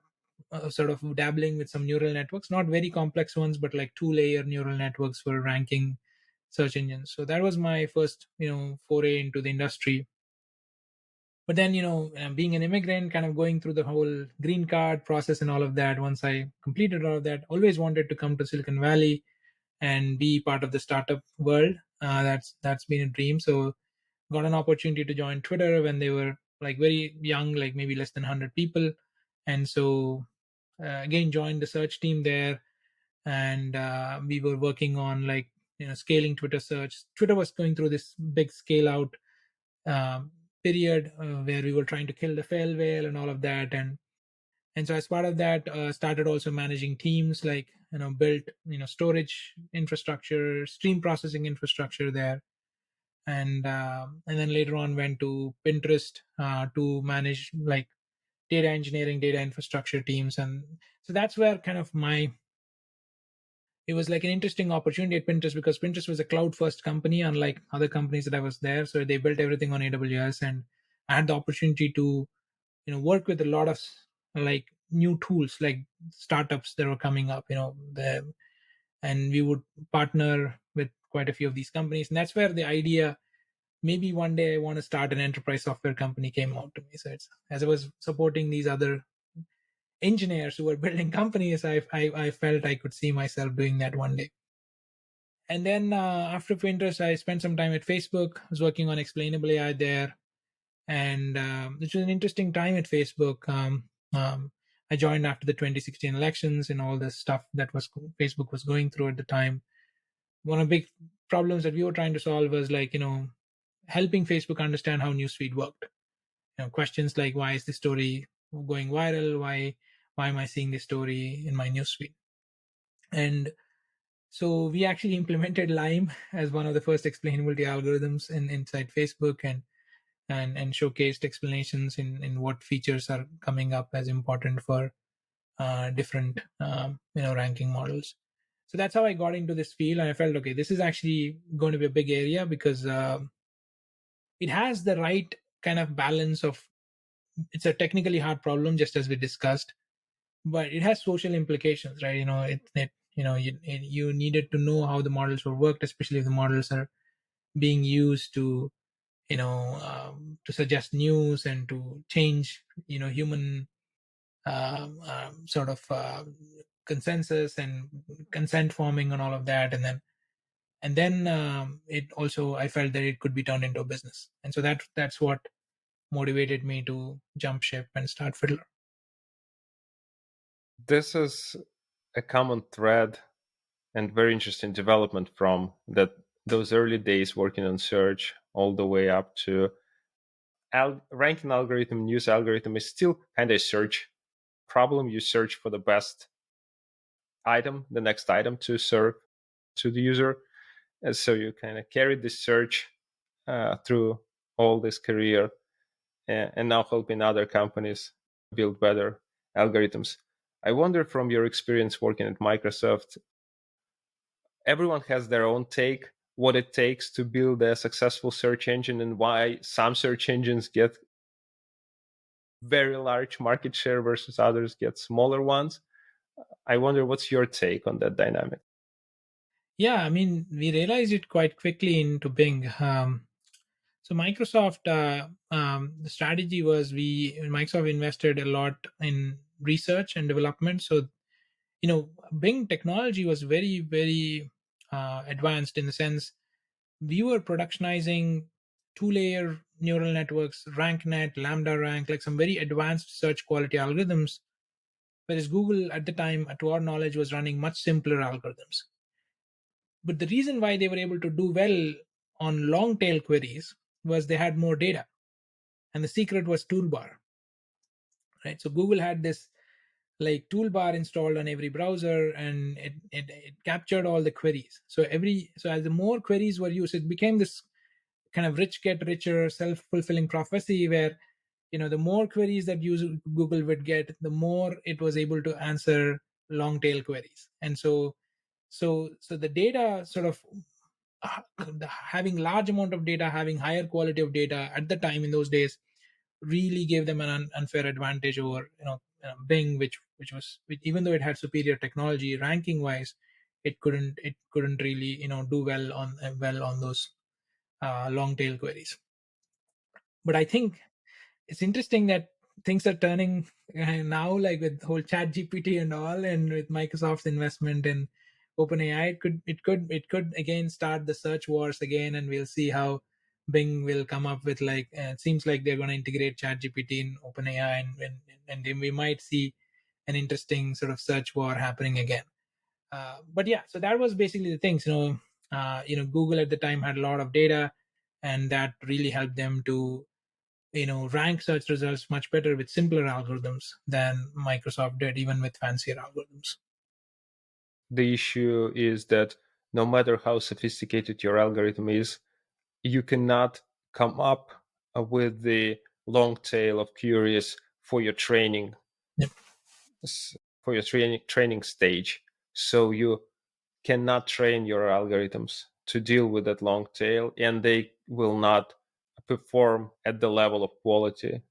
S2: sort of dabbling with some neural networks, not very complex ones, but like two-layer neural networks for ranking search engines. So that was my first, foray into the industry. But then, being an immigrant, kind of going through the whole green card process and all of that, once I completed all of that, always wanted to come to Silicon Valley and be part of the startup world. That's been a dream. So got an opportunity to join Twitter when they were like very young, like maybe less than 100 people. And so again, joined the search team there. And we were working on like, scaling Twitter search. Twitter was going through this big scale out um, period where we were trying to kill the fail whale and all of that. And so as part of that, started also managing teams, like, built, storage infrastructure, stream processing infrastructure there. And then later on went to Pinterest to manage like data engineering, data infrastructure teams. And so that's where kind of my it was like an interesting opportunity at Pinterest, because Pinterest was a cloud first company, unlike other companies that I was there. So they built everything on AWS, and I had the opportunity to, work with a lot of like new tools, like startups that were coming up, and we would partner with quite a few of these companies. And that's where the idea, maybe one day I want to start an enterprise software company, came out to me. So it's, as I was supporting these other engineers who were building companies, I felt I could see myself doing that one day. And then after Pinterest, I spent some time at Facebook. I was working on Explainable AI there, and which was an interesting time at Facebook. I joined after the 2016 elections and all the stuff that was Facebook was going through at the time. One of the big problems that we were trying to solve was like, helping Facebook understand how newsfeed worked. Questions like, why is this story going viral? Why am I seeing this story in my newsfeed? And so we actually implemented Lime as one of the first explainability algorithms inside Facebook, and showcased explanations in what features are coming up as important for different ranking models. So that's how I got into this field, and I felt, okay, this is actually going to be a big area, because it has the right kind of balance of, it's a technically hard problem, just as we discussed, but it has social implications, right? You needed to know how the models were worked, especially if the models are being used to, to suggest news and to change, human sort of consensus and consent forming and all of that. And then it also, I felt that it could be turned into a business, and so that's what motivated me to jump ship and start Fiddler.
S1: This is a common thread and very interesting development from that those early days working on search all the way up to ranking algorithm, news algorithm is still kind of a search problem. You search for the best item, the next item to serve to the user. And so you kind of carry this search through all this career, and now helping other companies build better algorithms. I wonder, from your experience working at Microsoft, everyone has their own take what it takes to build a successful search engine, and why some search engines get very large market share versus others get smaller ones. I wonder, what's your take on that dynamic?
S2: Yeah, I mean, we realized it quite quickly into Bing. So Microsoft, the strategy was, we Microsoft invested a lot in research and development. So Bing technology was very, very advanced, in the sense we were productionizing two-layer neural networks, RankNet, Lambda Rank, like some very advanced search quality algorithms, whereas Google at the time, to our knowledge, was running much simpler algorithms. But the reason why they were able to do well on long tail queries was they had more data, and the secret was toolbar, right? So Google had this like toolbar installed on every browser, and it captured all the queries. So as the more queries were used, it became this kind of rich get richer, self-fulfilling prophecy, where the more queries that Google would get, the more it was able to answer long tail queries. And so the data sort of having large amount of data, having higher quality of data at the time, in those days, really gave them an unfair advantage over Bing, which was, even though it had superior technology ranking wise, it couldn't really do well on those long tail queries. But I think it's interesting that things are turning now, like with whole chat GPT and all, and with Microsoft's investment in OpenAI, it could again start the search wars again, and we'll see how Bing will come up with, like, it seems like they're going to integrate chat GPT in OpenAI, and then we might see an interesting sort of search war happening again. But yeah, so that was basically the things. Google at the time had a lot of data, and that really helped them to rank search results much better with simpler algorithms than Microsoft did, even with fancier algorithms.
S1: The issue is that no matter how sophisticated your algorithm is, you cannot come up with the long tail of queries for your training
S2: Yep.
S1: for your training stage. So you cannot train your algorithms to deal with that long tail, and they will not perform at the level of quality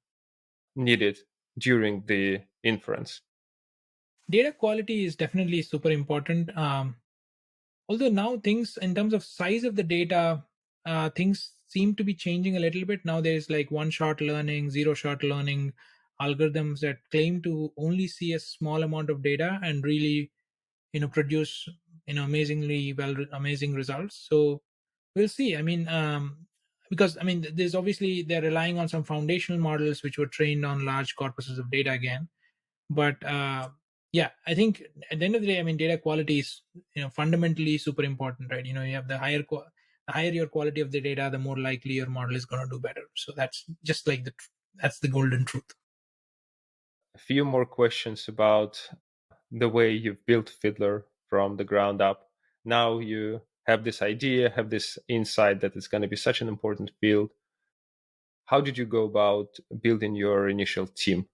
S1: needed during the inference.
S2: Data quality is definitely super important. Although now things in terms of size of the data, things seem to be changing a little bit. Now there's like one shot learning, zero shot learning algorithms that claim to only see a small amount of data and really produce amazing results. So we'll see. I mean, because I mean, there's obviously they're relying on some foundational models which were trained on large corpuses of data again. But yeah, I think at the end of the day, I mean, data quality is fundamentally super important, right? You have the higher your quality of the data, the more likely your model is going to do better. So that's just like that's the golden truth.
S1: A few more questions about the way you've built Fiddler from the ground up. Now you have this idea, have this insight that it's going to be such an important field. How did you go about building your initial team?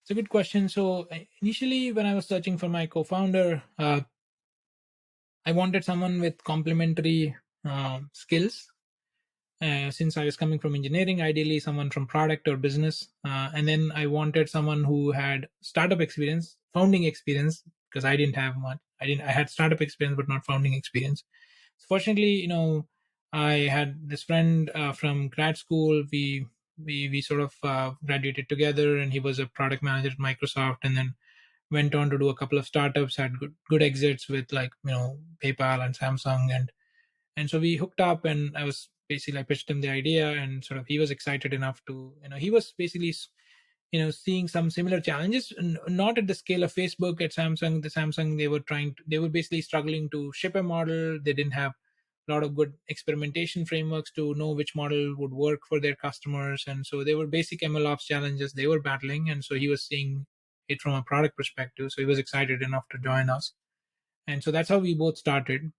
S2: It's a good question. So initially, when I was searching for my co-founder, I wanted someone with complementary skills. Since I was coming from engineering, ideally someone from product or business, and then I wanted someone who had startup experience, founding experience, because I didn't have much. I had startup experience, but not founding experience. So fortunately, I had this friend from grad school. We sort of graduated together, and he was a product manager at Microsoft, and then went on to do a couple of startups, had good exits with, like, PayPal and Samsung, and so we hooked up, and I pitched him the idea, and sort of he was excited enough to, he was basically seeing some similar challenges, not at the scale of Facebook. At Samsung, they were basically struggling to ship a model. They didn't have a lot of good experimentation frameworks to know which model would work for their customers, and so they were basic MLOps challenges they were battling, and so he was seeing it from a product perspective, so he was excited enough to join us. And so that's how we both started.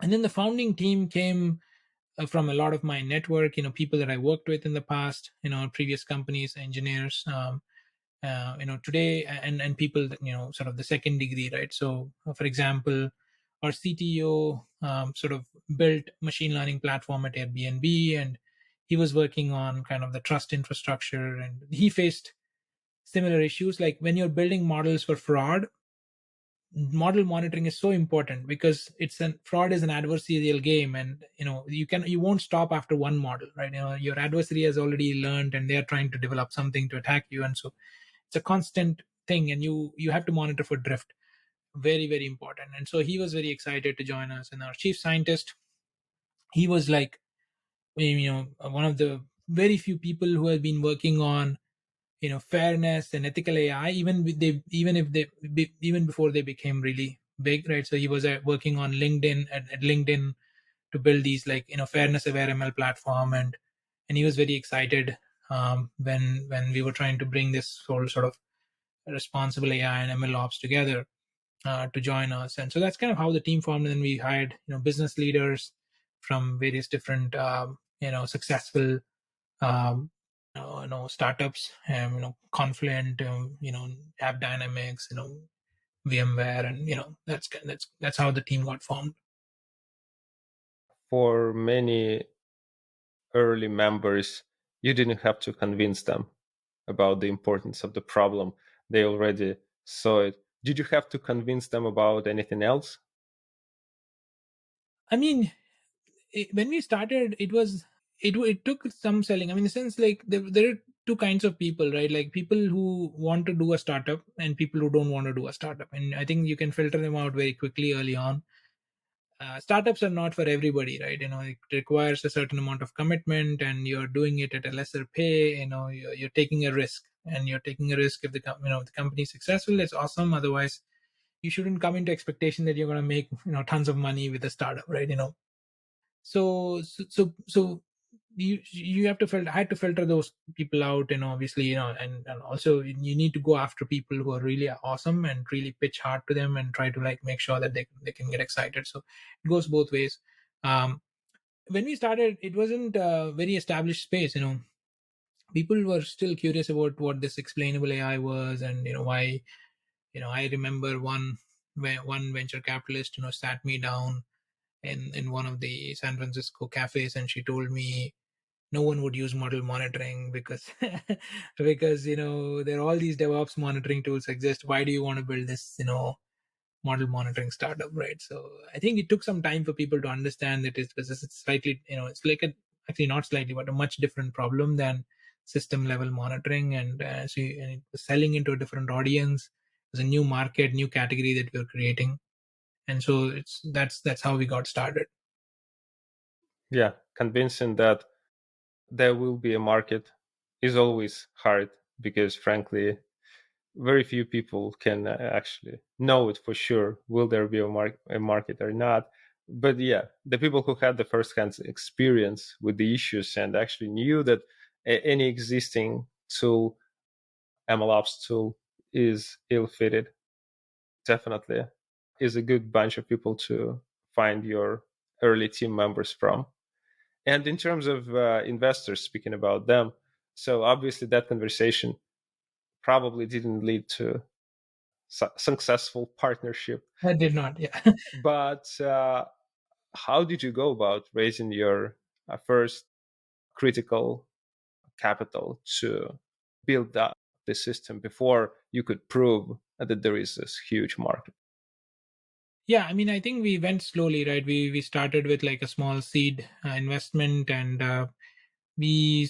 S2: And then the founding team came from a lot of my network, people that I worked with in the past, previous companies, engineers, today, and people that, sort of the second degree, right? So, for example, our CTO sort of built machine learning platform at Airbnb, and he was working on kind of the trust infrastructure, and he faced similar issues. Like when you're building models for fraud, model monitoring is so important, because fraud is an adversarial game, and you won't stop after one model, right? Your adversary has already learned, and they are trying to develop something to attack you, and so it's a constant thing, and you have to monitor for drift. Very, very important. And so he was very excited to join us. And our chief scientist, he was like, one of the very few people who have been working on fairness and ethical AI, even before they became really big, right? So he was working on LinkedIn at LinkedIn to build these, like, fairness aware ML platform. And he was very excited when we were trying to bring this whole sort of responsible AI and MLOps together to join us. And so that's kind of how the team formed. And then we hired business leaders from various different successful startups, Confluent, App Dynamics, VMware, and that's how the team got formed.
S1: For many early members, you didn't have to convince them about the importance of the problem. They already saw it. Did you have to convince them about anything else?
S2: I mean, when we started, it took some selling. I mean, in the sense, like, there are two kinds of people, right? Like, people who want to do a startup and people who don't want to do a startup. And I think you can filter them out very quickly early on. Startups are not for everybody, right? It requires a certain amount of commitment, and you're doing it at a lesser pay. You're taking a risk, and you're taking a risk. If if the company is successful, it's awesome. Otherwise, you shouldn't come into expectation that you're going to make tons of money with a startup, right? So you have to filter. I had to filter those people out, and obviously, and also you need to go after people who are really awesome and really pitch hard to them and try to, like, make sure that they can get excited. So it goes both ways. um when we started, it wasn't a very established space. People were still curious about what this explainable AI was, and why. I remember one venture capitalist sat me down in one of the San Francisco cafes, and she told me no one would use model monitoring because because there are all these DevOps monitoring tools exist. Why do you want to build this model monitoring startup, right? So I think it took some time for people to understand that it's slightly, it's like a, actually not slightly, but a much different problem than system level monitoring. And it was selling into a different audience. It was a new market, new category that we were creating. And so that's how we got started.
S1: Yeah, convincing that there will be a market is always hard because, frankly, very few people can actually know it for sure. Will there be a market or not? But yeah, the people who had the first-hand experience with the issues and actually knew that any existing tool, MLOps tool, is ill-fitted, definitely is a good bunch of people to find your early team members from. And in terms of investors, speaking about them, so obviously that conversation probably didn't lead to successful partnership.
S2: I did not, yeah.
S1: But how did you go about raising your first critical capital to build up the system before you could prove that there is this huge market?
S2: Yeah, I mean, I think we went slowly, right? We started with like a small seed investment, and we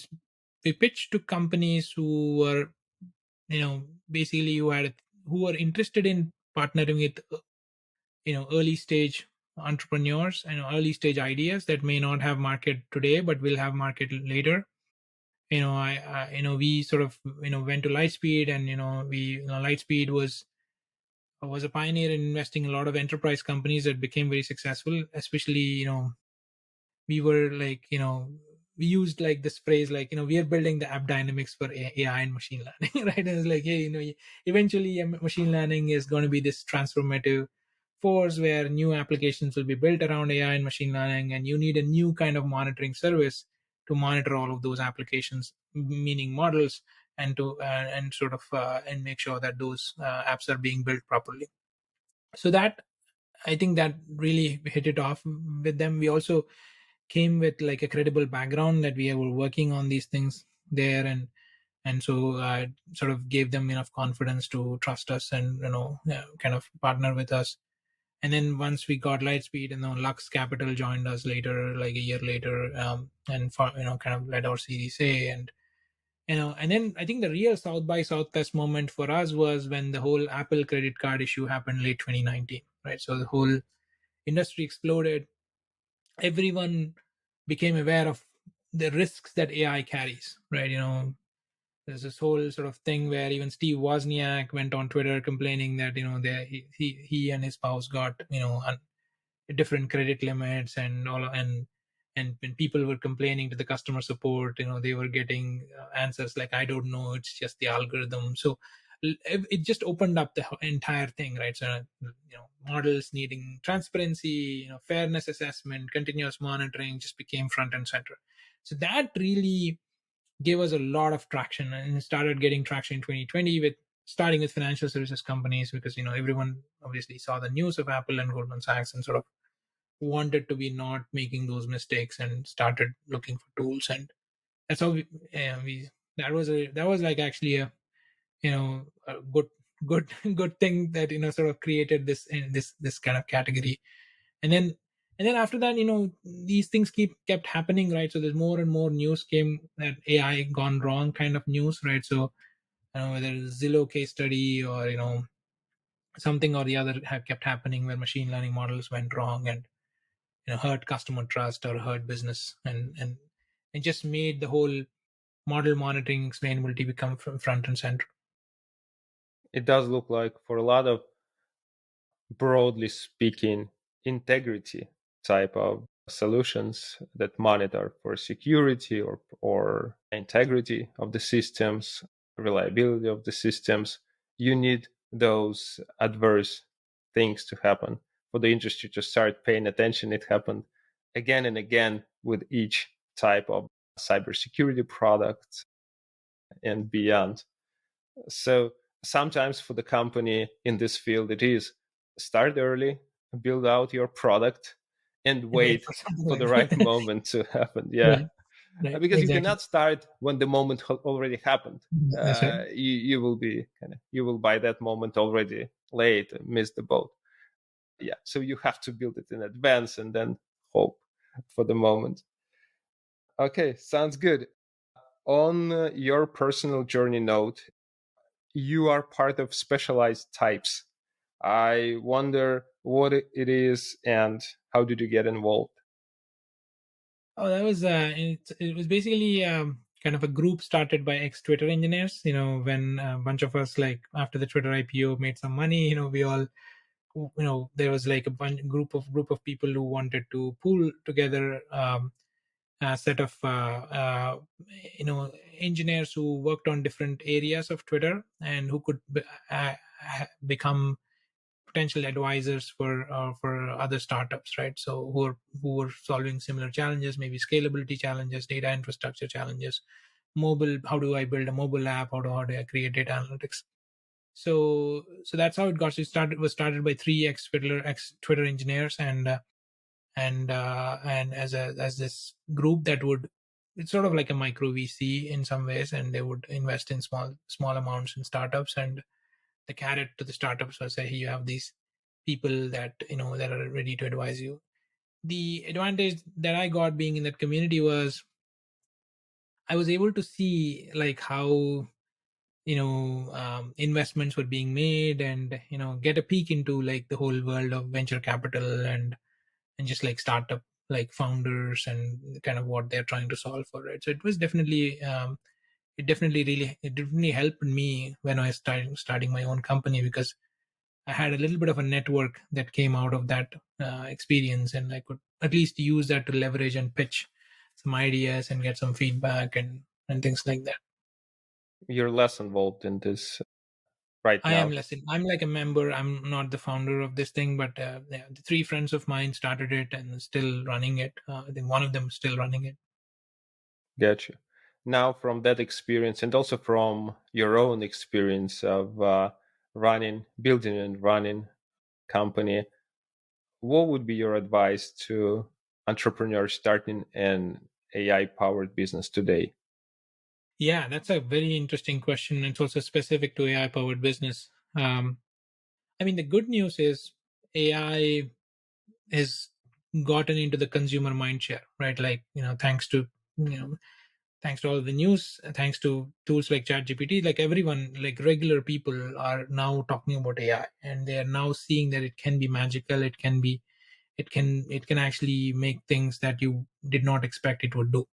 S2: we pitched to companies who were, basically, who were interested in partnering with early stage entrepreneurs and early stage ideas that may not have market today but will have market later. We sort of went to Lightspeed, and Lightspeed was a pioneer in investing in a lot of enterprise companies that became very successful. Especially, we were like, we used like this phrase, like, we are building the app dynamics for AI and machine learning, right? And it's like, hey, eventually machine learning is going to be this transformative force where new applications will be built around AI and machine learning, and you need a new kind of monitoring service to monitor all of those applications, meaning models, and to and sort of and make sure that those apps are being built properly. So that, I think, that really hit it off with them. We also came with like a credible background that we were working on these things there, and so I sort of gave them enough confidence to trust us and kind of partner with us. And then once we got Lightspeed, and then Lux Capital joined us later, like a year later, and kind of led our Series A. And then I think the real South by Southwest moment for us was when the whole Apple credit card issue happened late 2019, right? So the whole industry exploded. Everyone became aware of the risks that AI carries, right? There's this whole sort of thing where even Steve Wozniak went on Twitter complaining that he and his spouse got different credit limits and all, and when people were complaining to the customer support, they were getting answers like, I don't know, it's just the algorithm. So it just opened up the entire thing, right? So models needing transparency, fairness assessment, continuous monitoring just became front and center. So that really gave us a lot of traction, and it started getting traction in 2020 with starting with financial services companies, because everyone obviously saw the news of Apple and Goldman Sachs and sort of wanted to be not making those mistakes and started looking for tools. And that's how we that was like actually a good good thing that sort of created this kind of category. And then and then after that, these things kept happening, right? So there's more and more news came that AI gone wrong kind of news, right? So whether it's Zillow case study or something or the other have kept happening where machine learning models went wrong and hurt customer trust or hurt business, and it just made the whole model monitoring explainability become from front and center.
S1: It does look like for a lot of, broadly speaking, integrity type of solutions that monitor for security or integrity of the systems, reliability of the systems, you need those adverse things to happen for the industry to start paying attention. It happened again and again with each type of cybersecurity product and beyond. So sometimes for the company in this field, it is start early, build out your product, and
S2: And wait
S1: wait
S2: for something
S1: for
S2: like
S1: the right
S2: that.
S1: moment to happen. Yeah,
S2: Right, right,
S1: because you
S2: exactly.
S1: cannot start when the moment already happened.
S2: That's right.
S1: You will be you will by that moment already late, miss the boat. Yeah, so you have to build it in advance and then hope for the moment. Okay, sounds good. On your personal journey note, you are part of specialized types. I wonder what it is and how did you get involved?
S2: Oh, that was it was basically kind of a group started by ex Twitter engineers. When a bunch of us, like after the Twitter IPO, made some money. We all, there was like a group of people who wanted to pool together a set of engineers who worked on different areas of Twitter and who could become potential advisors for other startups, right? So who are solving similar challenges, maybe scalability challenges, data infrastructure challenges, mobile. How do I build a mobile app? How do I create data analytics? So that's how it got. So it was started by three ex Twitter engineers, and as this group that would, it's sort of like a micro VC in some ways, and they would invest in small amounts in startups, and the carrot to the startups was say, hey, you have these people that are ready to advise you. The advantage that I got being in that community was I was able to see like how investments were being made, and get a peek into like the whole world of venture capital and just like startup like founders and kind of what they're trying to solve for, right? So it was definitely it definitely helped me when I started starting my own company, because I had a little bit of a network that came out of that experience, and I could at least use that to leverage and pitch some ideas and get some feedback and things like that.
S1: You're less involved in this right
S2: I am
S1: now.
S2: less. I'm like a member. I'm not the founder of this thing, but yeah, the three friends of mine started it and still running it. I think one of them is still running it.
S1: Gotcha. Now, from that experience and also from your own experience of building and running company, what would be your advice to entrepreneurs starting an AI powered business today?
S2: Yeah, that's a very interesting question. It's also specific to AI powered business. I mean, the good news is AI has gotten into the consumer mind share, right? Like, thanks to, you know, thanks to all the news, thanks to tools like ChatGPT, like everyone, like regular people are now talking about AI, and they are now seeing that it can be magical. It can be, it can actually make things that you did not expect it would do.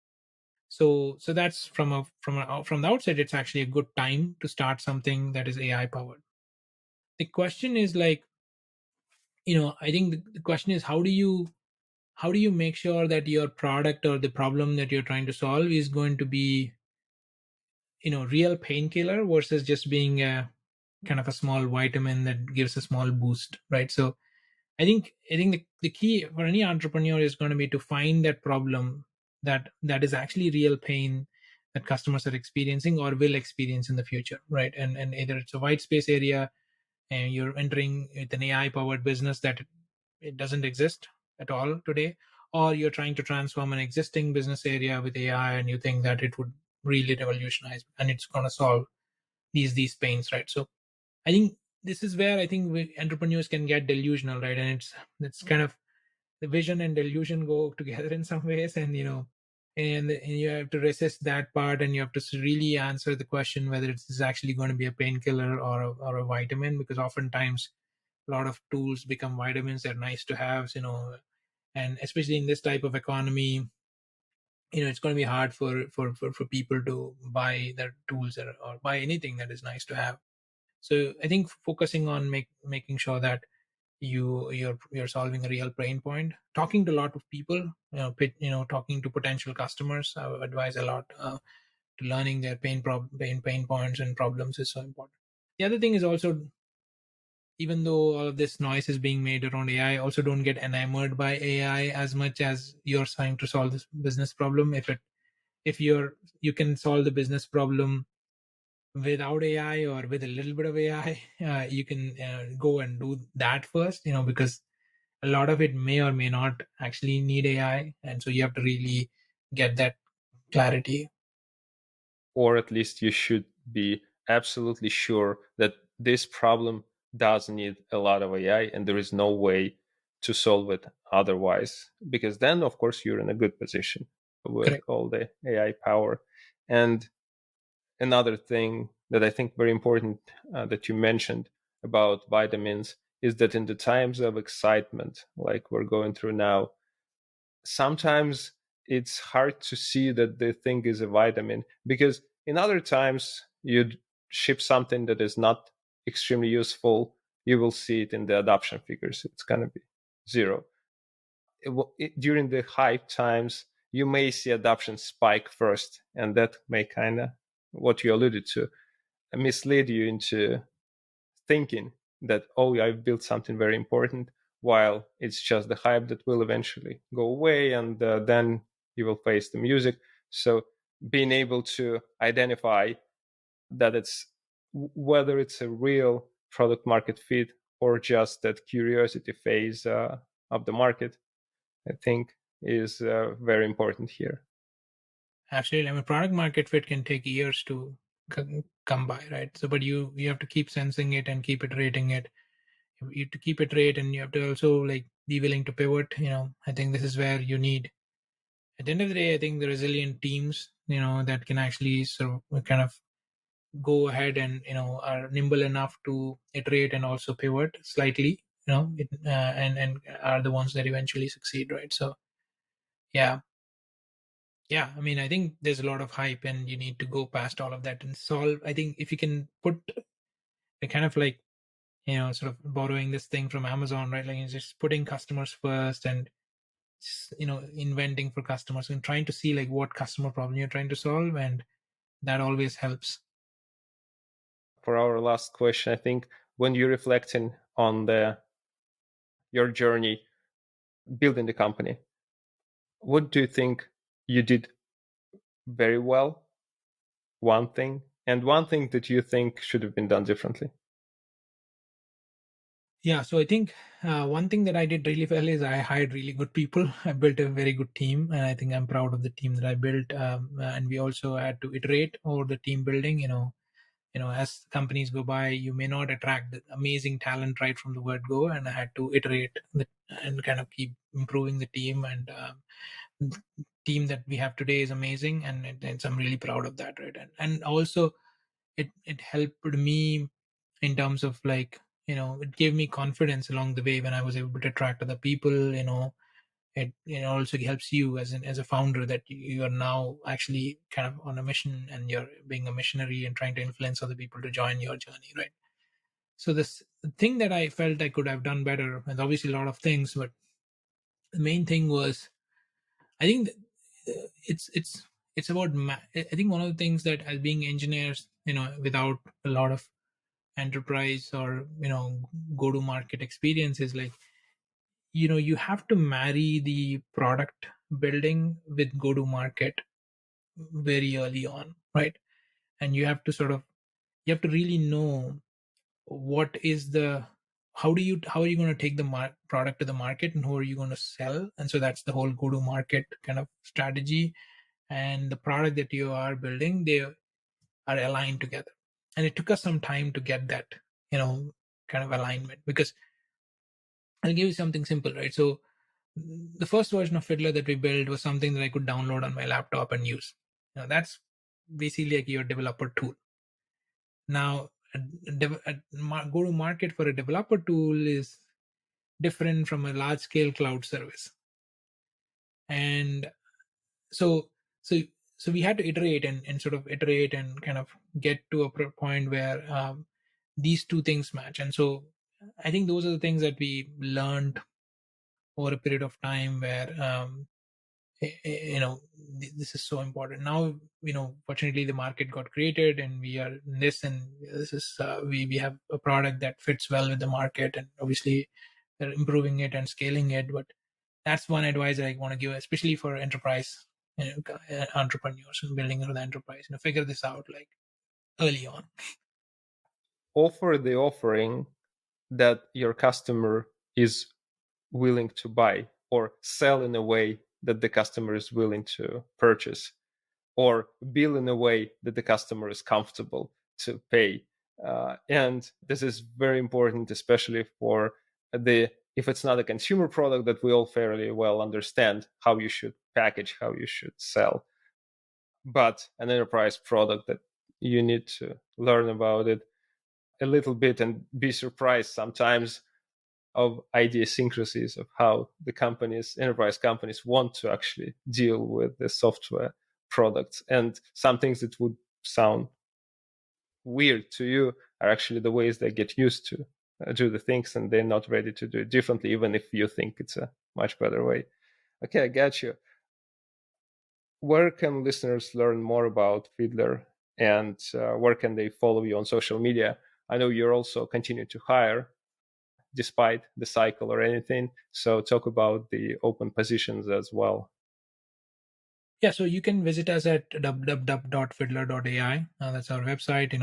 S2: So that's from the outset, it's actually a good time to start something that is AI powered. The question is like, I think the question is, how do you make sure that your product or the problem that you're trying to solve is going to be, real painkiller versus just being a kind of a small vitamin that gives a small boost, right? So I think the key for any entrepreneur is going to be to find that problem that is actually real pain that customers are experiencing or will experience in the future, right? And either it's a white space area and you're entering with an AI powered business that it doesn't exist at all today, or you're trying to transform an existing business area with AI and you think that it would really revolutionize and it's going to solve these pains, right? So I think this is where I think entrepreneurs can get delusional, right? And it's kind of the vision and delusion go together in some ways, and and you have to resist that part, and you have to really answer the question whether it's actually going to be a painkiller or a vitamin, because oftentimes a lot of tools become vitamins. They're nice to have, and especially in this type of economy, it's going to be hard for people to buy their tools or buy anything that is nice to have. So I think focusing on making sure that you're solving a real pain point, talking to a lot of people, talking to potential customers, I would advise a lot, to learning their pain points and problems is so important. The other thing is also, even though all of this noise is being made around AI, also don't get enamored by AI as much as you're trying to solve this business problem. If you can solve the business problem without AI or with a little bit of AI, you can go and do that first, because a lot of it may or may not actually need AI. And so you have to really get that clarity.
S1: Or at least you should be absolutely sure that this problem does need a lot of AI and there is no way to solve it otherwise. Because then, of course, you're in a good position with
S2: Correct.
S1: all the AI power. And another thing that I think very important that you mentioned about vitamins is that in the times of excitement, like we're going through now, sometimes it's hard to see that the thing is a vitamin, because in other times you'd ship something that is not extremely useful, you will see it in the adoption figures, it's going to be zero. During the hype times you may see adoption spike first, and that may kind of, what you alluded to, mislead you into thinking that, oh, I've built something very important, while it's just the hype that will eventually go away, and then you will face the music. So being able to identify that it's, whether it's a real product market fit or just that curiosity phase of the market, I think is very important here.
S2: Absolutely. I mean, product market fit can take years to come by, right? So, but you have to keep sensing it and keep iterating it. You have to keep iterate, and you have to also like be willing to pivot. I think this is where you need. At the end of the day, I think the resilient teams, that can actually sort of kind of go ahead and are nimble enough to iterate and also pivot slightly, and are the ones that eventually succeed, right? So yeah. Yeah, I mean, I think there's a lot of hype, and you need to go past all of that and solve. I think if you can put a kind of like, sort of borrowing this thing from Amazon, right? Like, it's just putting customers first and, inventing for customers and trying to see like what customer problem you're trying to solve. And that always helps.
S1: For our last question, I think when you're reflecting on the your journey building the company, what do you think you did very well, one thing, and one thing that you think should have been done differently?
S2: Yeah, so I think one thing that I did really well is I hired really good people. I built a very good team, and I think I'm proud of the team that I built. And we also had to iterate over the team building. as companies go by, you may not attract the amazing talent right from the word go, and I had to iterate and kind of keep improving the team. And the team that we have today is amazing, and I'm really proud of that, right? And also it helped me in terms of, like, it gave me confidence along the way when I was able to attract other people. It also helps you as a founder, that you are now actually kind of on a mission, and you're being a missionary and trying to influence other people to join your journey, right? So this thing that I felt I could have done better, and obviously a lot of things, but the main thing was, I think that, it's about I think one of the things that, as being engineers, without a lot of enterprise or go to market experience, is like, you have to marry the product building with go to market very early on, right? And you have to really know what is the how are you going to take the product to the market, and who are you going to sell. And so that's the whole go to market kind of strategy. And the product that you are building, they are aligned together. And it took us some time to get that, kind of alignment, because I'll give you something simple, right? So the first version of Fiddler that we built was something that I could download on my laptop and use. That's basically like your developer tool. Now, go to market for a developer tool is different from a large scale cloud service. And so, so, so we had to iterate and sort of iterate and kind of get to a point where these two things match. And so, I think those are the things that we learned over a period of time, where this is so important now. Fortunately, the market got created, and we are in this, and this is we have a product that fits well with the market, and obviously they're improving it and scaling it. But that's one advice that I want to give, especially for enterprise, entrepreneurs and building into the enterprise. Figure this out like early on.
S1: Offer the offering that your customer is willing to buy, or sell in a way that the customer is willing to purchase, or bill in a way that the customer is comfortable to pay. And this is very important, especially for the if it's not a consumer product that we all fairly well understand how you should package, how you should sell, but an enterprise product that you need to learn about it a little bit and be surprised sometimes of idiosyncrasies of how the enterprise companies, want to actually deal with the software products. And some things that would sound weird to you are actually the ways they get used to do the things, and they're not ready to do it differently, even if you think it's a much better way. Okay, I got you. Where can listeners learn more about Fiddler, and where can they follow you on social media? I know you're also continue to hire despite the cycle or anything. So talk about the open positions as well.
S2: Yeah, so you can visit us at www.fiddler.ai. That's our website. If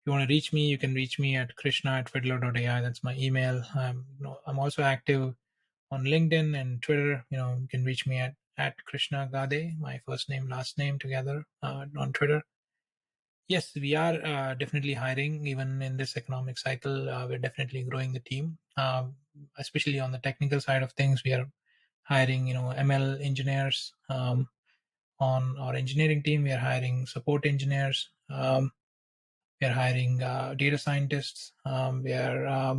S2: you want to reach me, you can reach me at krishna@fiddler.ai. That's my email. I'm also active on LinkedIn and Twitter. You can reach me at Krishna Gade, my first name, last name together, on Twitter. Yes, we are definitely hiring. Even in this economic cycle, we're definitely growing the team, especially on the technical side of things. We are hiring, ML engineers. On our engineering team, we are hiring support engineers. We are hiring data scientists. We are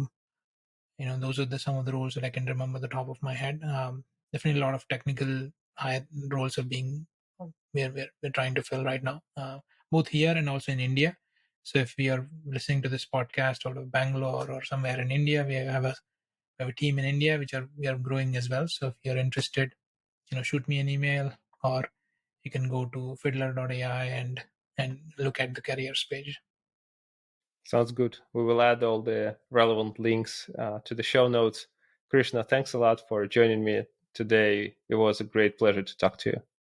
S2: those are some of the roles that I can remember the top of my head. Definitely a lot of technical high roles are being we're trying to fill right now, both here and also in India. So if we are listening to this podcast out of Bangalore or somewhere in India, we have a team in India which are we are growing as well. So if you're interested, shoot me an email, or you can go to fiddler.ai and look at the careers page.
S1: Sounds good. We will add all the relevant links to the show notes. Krishna, thanks a lot for joining me today. It was a great pleasure to talk to you.